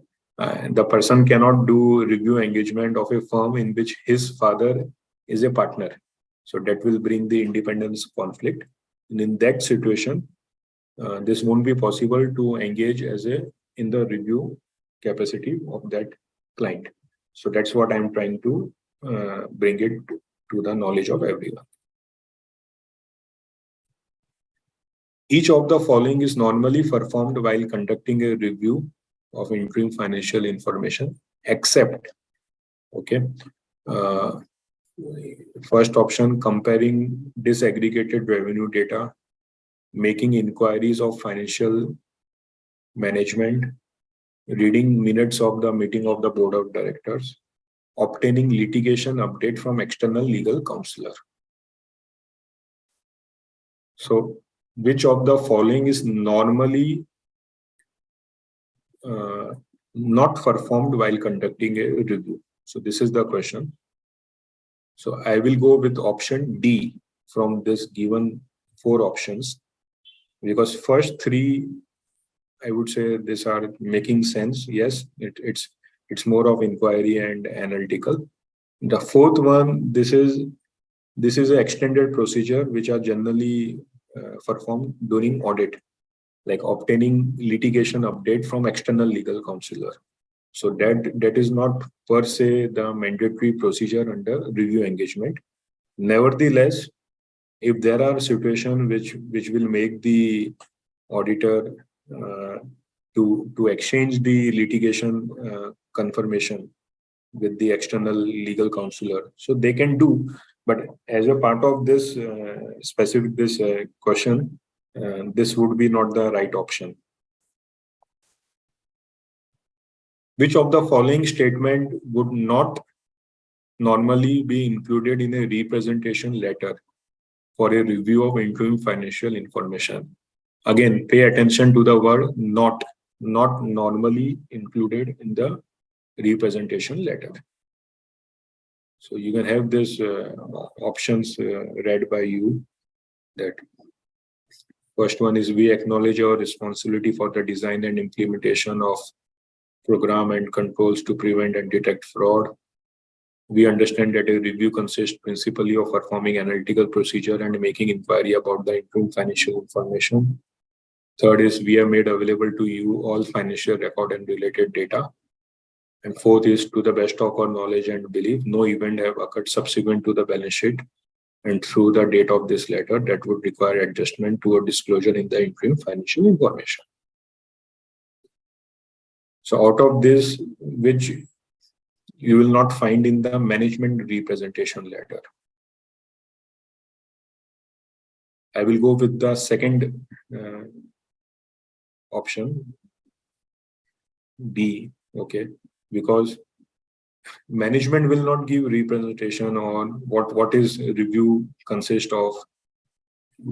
person cannot do review engagement of a firm in which his father is a partner. So that will bring the independence conflict. And in that situation, this won't be possible to engage in the review capacity of that client. So that's what I'm trying to bring it to the knowledge of everyone. Each of the following is normally performed while conducting a review of interim financial information, except, first option, comparing disaggregated revenue data, making inquiries of financial management, reading minutes of the meeting of the board of directors, obtaining litigation update from external legal counselor. So, which of the following is normally not performed while conducting a review? So this is the question. So I will go with option D from this given four options, because first three, I would say these are making sense. Yes, it's more of inquiry and analytical. The fourth one, this is an extended procedure which are generally performed during audit, like obtaining litigation update from external legal counselor. So that is not per se the mandatory procedure under review engagement. Nevertheless, if there are situations which will make the auditor to exchange the litigation confirmation with the external legal counselor, so they can do. But as a part of this question, this would be not the right option. Which of the following statement would not normally be included in a representation letter for a review of interim financial information? Again, pay attention to the word not normally included in the representation letter. So you can have this options read by you. That first one is, we acknowledge our responsibility for the design and implementation of program and controls to prevent and detect fraud. We understand that a review consists principally of performing analytical procedure and making inquiry about the improved financial information. Third is, we have made available to you all financial record and related data. And fourth is, to the best of our knowledge and belief, no event have occurred subsequent to the balance sheet and through the date of this letter that would require adjustment to a disclosure in the interim financial information. So out of this, which you will not find in the management representation letter. I will go with the second option, B, okay, because management will not give representation on what is review consist of.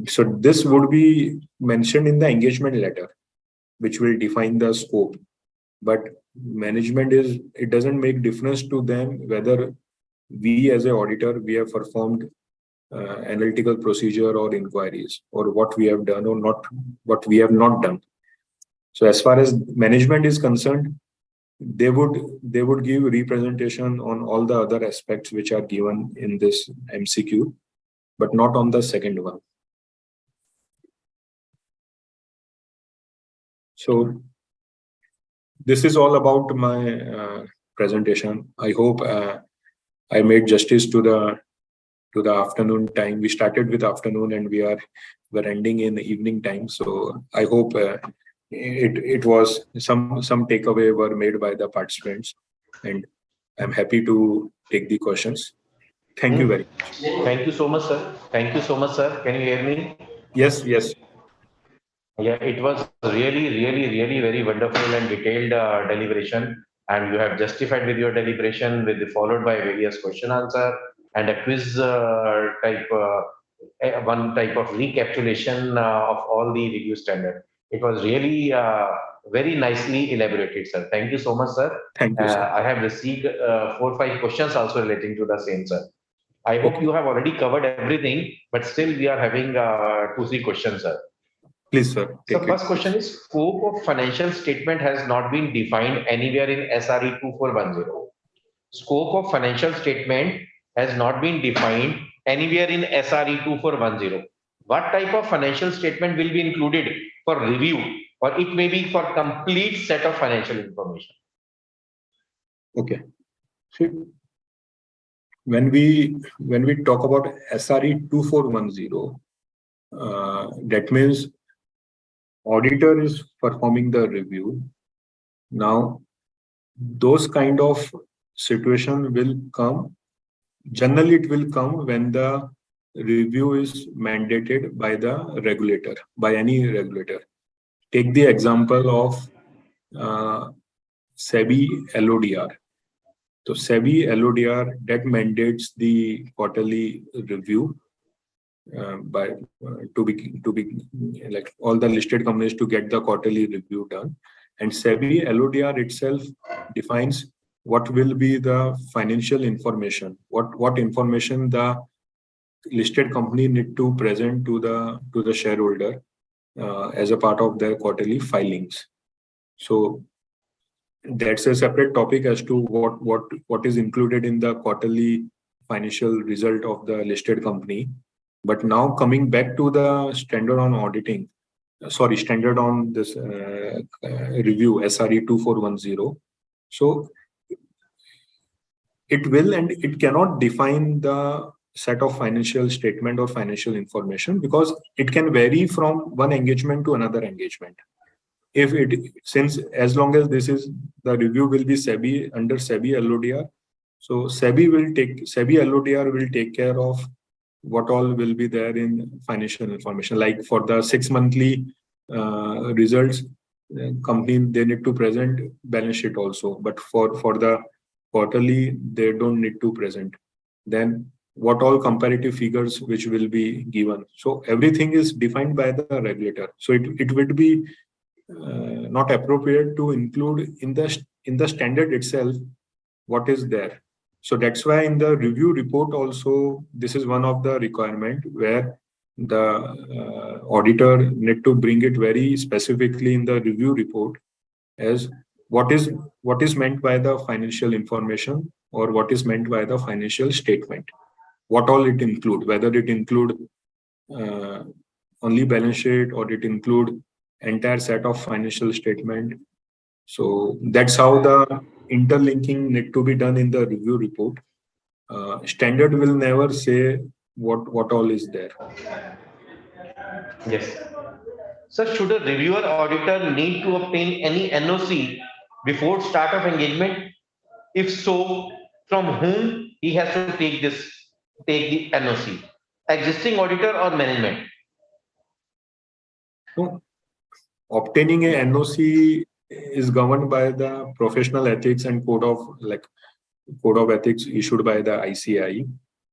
So this would be mentioned in the engagement letter, which will define the scope. But management it doesn't make difference to them whether we as an auditor, we have performed analytical procedure or inquiries, or what we have done or not, what we have not done. So as far as management is concerned, they would give representation on all the other aspects which are given in this MCQ, but not on the second one. So this is all about my presentation. I hope I made justice to the afternoon time. We started with afternoon and we're ending in the evening time. So I hope it was some takeaway were made by the participants, and I'm happy to take the questions. Thank you very much. Thank you so much, sir. Thank you so much, sir. Can you hear me? Yes, yes. Yeah, it was really very wonderful and detailed deliberation, and you have justified with your deliberation, followed by various question answer and a quiz type, one type of recapitulation of all the review standard. It was really very nicely elaborated, sir. Thank you so much, sir. Thank you, sir. I have received 4 or 5 questions also relating to the same, sir. I hope Okay. you have already covered everything, but still we are having 2-3 questions, sir. Please, sir. So first question is, scope of financial statement has not been defined anywhere in SRE 2410. Scope of financial statement has not been defined anywhere in SRE 2410. What type of financial statement will be included for review, or it may be for complete set of financial information? Okay. So when we talk about SRE 2410, that means auditor is performing the review. Now, those kind of situation will come. Generally, it will come when the review is mandated by the regulator, by any regulator. Take the example of SEBI LODR. So SEBI LODR that mandates the quarterly review to be like all the listed companies to get the quarterly review done, and SEBI LODR itself defines what will be the financial information, what information the listed company need to present to the shareholder as a part of their quarterly filings. So that's a separate topic as to what is included in the quarterly financial result of the listed company. But now coming back to the standard on auditing, standard on this review, SRE 2410. So it will and it cannot define the set of financial statement or financial information, because it can vary from one engagement to another engagement. Since as long as this is the review will be SEBI under SEBI LODR, so SEBI LODR will take care of what all will be there in financial information. Like for the 6 monthly results, company they need to present balance sheet also, but for the quarterly they don't need to present. Then what all comparative figures which will be given. So everything is defined by the regulator. So it would be not appropriate to include in the standard itself what is there. So that's why in the review report also, this is one of the requirement where the auditor need to bring it very specifically in the review report as what is meant by the financial information or what is meant by the financial statement. What all it include, whether it include uh, only balance sheet or it include entire set of financial statement. So that's how the interlinking need to be done in the review report. Standard will never say what all is there. Yes. So should a reviewer auditor need to obtain any NOC before start of engagement? If so, from whom he has to take the NOC? Existing auditor or management? So obtaining a NOC is governed by the professional ethics and code of ethics issued by the ICI.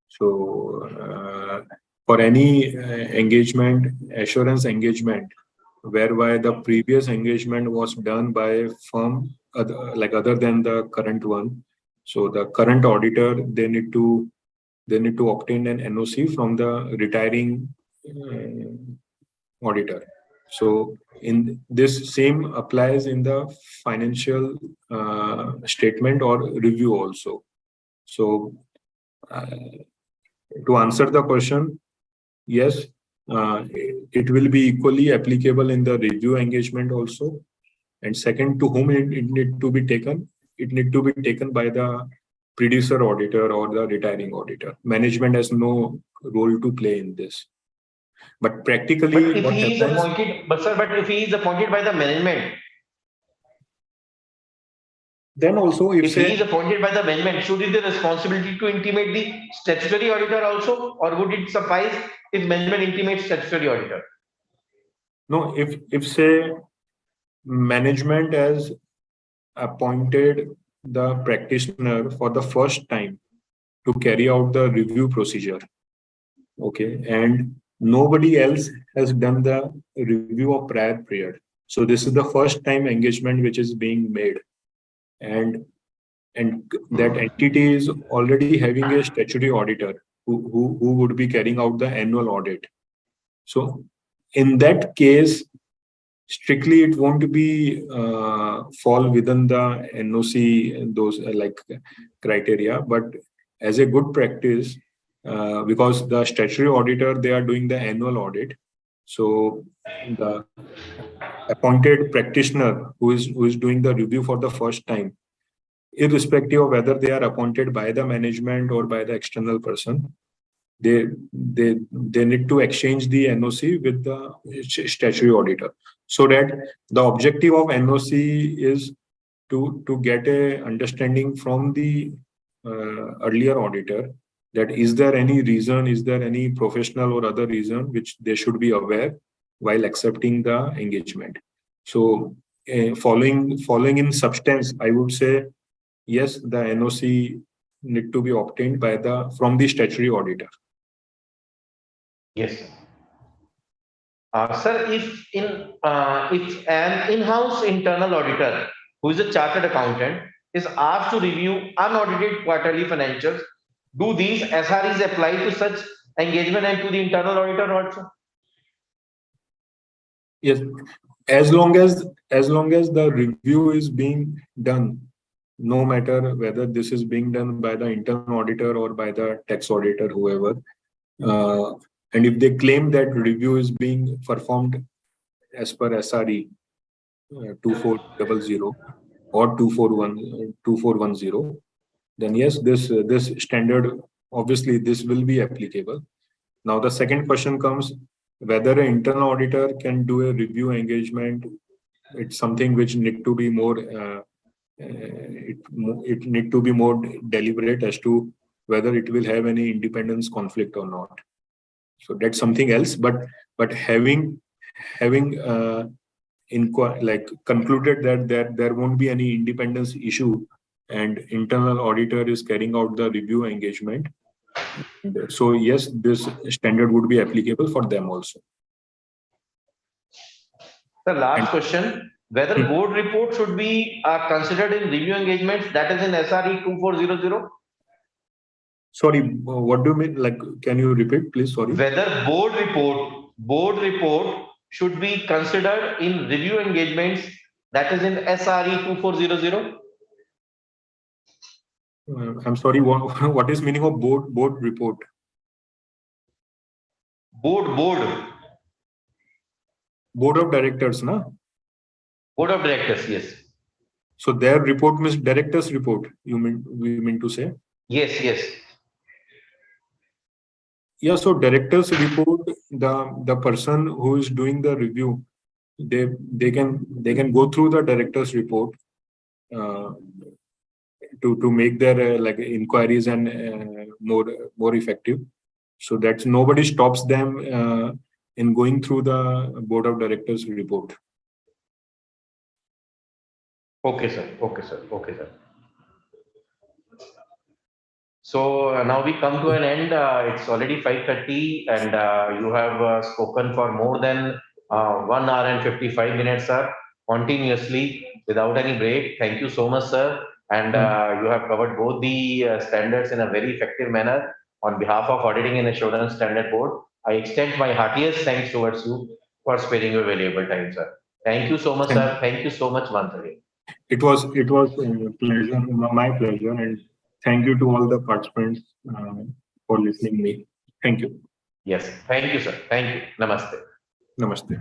So for any engagement, assurance engagement, whereby the previous engagement was done by a firm other than the current one. So the current auditor, they need to obtain an NOC from the retiring auditor. So in this same applies in the financial statement or review also. So uh, to answer the question, yes, it will be equally applicable in the review engagement also. And second, to whom it need to be taken? It need to be taken by the producer auditor or the retiring auditor. Management has no role to play in this. But But practically, if what he is happens? appointed, but sir, but if he is appointed by the management, Then also, if if he say is appointed by the management, should it be the responsibility to intimate the statutory auditor also, or would it suffice if management intimates statutory auditor? no, if say management has appointed the practitioner for the first time to carry out the review procedure, okay, and nobody else has done the review of prior period. So this is the first time engagement which is being made, and that entity is already having a statutory auditor who would be carrying out the annual audit. So in that case, strictly it won't be fall within the NOC those criteria, but as a good practice, because the statutory auditor, they are doing the annual audit, so the appointed practitioner who is doing the review for the first time, irrespective of whether they are appointed by the management or by the external person, they need to exchange the NOC with the statutory auditor, so that the objective of NOC is to get a understanding from the earlier auditor that is there any reason, is there any professional or other reason which they should be aware while accepting the engagement. So following in substance, I would say yes, the NOC need to be obtained by the from the statutory auditor. Yes. Sir, if an in-house internal auditor who is a chartered accountant is asked to review unaudited quarterly financials, do these SREs apply to such engagement and to the internal auditor also? Yes, as long as the review is being done, no matter whether this is being done by the internal auditor or by the tax auditor, whoever, uh, and if they claim that review is being performed as per SRE 2400 or 2410, then yes, this standard, obviously this will be applicable. Now the second question comes, whether an internal auditor can do a review engagement. It's something which need to be more it need to be more deliberate as to whether it will have any independence conflict or not. So that's something else. But having concluded that there won't be any independence issue, and internal auditor is carrying out the review engagement. So yes, this standard would be applicable for them also. The last And question, whether board report should be considered in review engagements, that is in SRE 2400? Sorry, what do you mean? Like, can you repeat, please? Sorry. Whether board report should be considered in review engagements, that is in SRE 2400. I'm sorry. What is meaning of board report? Board Board of directors, na? Board of directors, yes. So their report means director's report. We mean to say? Yes. Yeah. So director's report, the person who is doing the review, they can go through the director's report to make their like inquiries and more effective. So that nobody stops them in going through the board of directors report. Okay, sir. So now we come to an end. It's already 5:30, and you have spoken for more than 1 hour and 55 minutes, sir, continuously without any break. Thank you so much, sir. And you have covered both the standards in a very effective manner. On behalf of Auditing and Assurance Standard Board, I extend my heartiest thanks towards you for sparing your valuable time, sir. Thank you so much, sir. Thank you so much once again. It was pleasure, my pleasure, and thank you to all the participants for listening me. Thank you. Yes, thank you, sir. Thank you. Namaste. Namaste.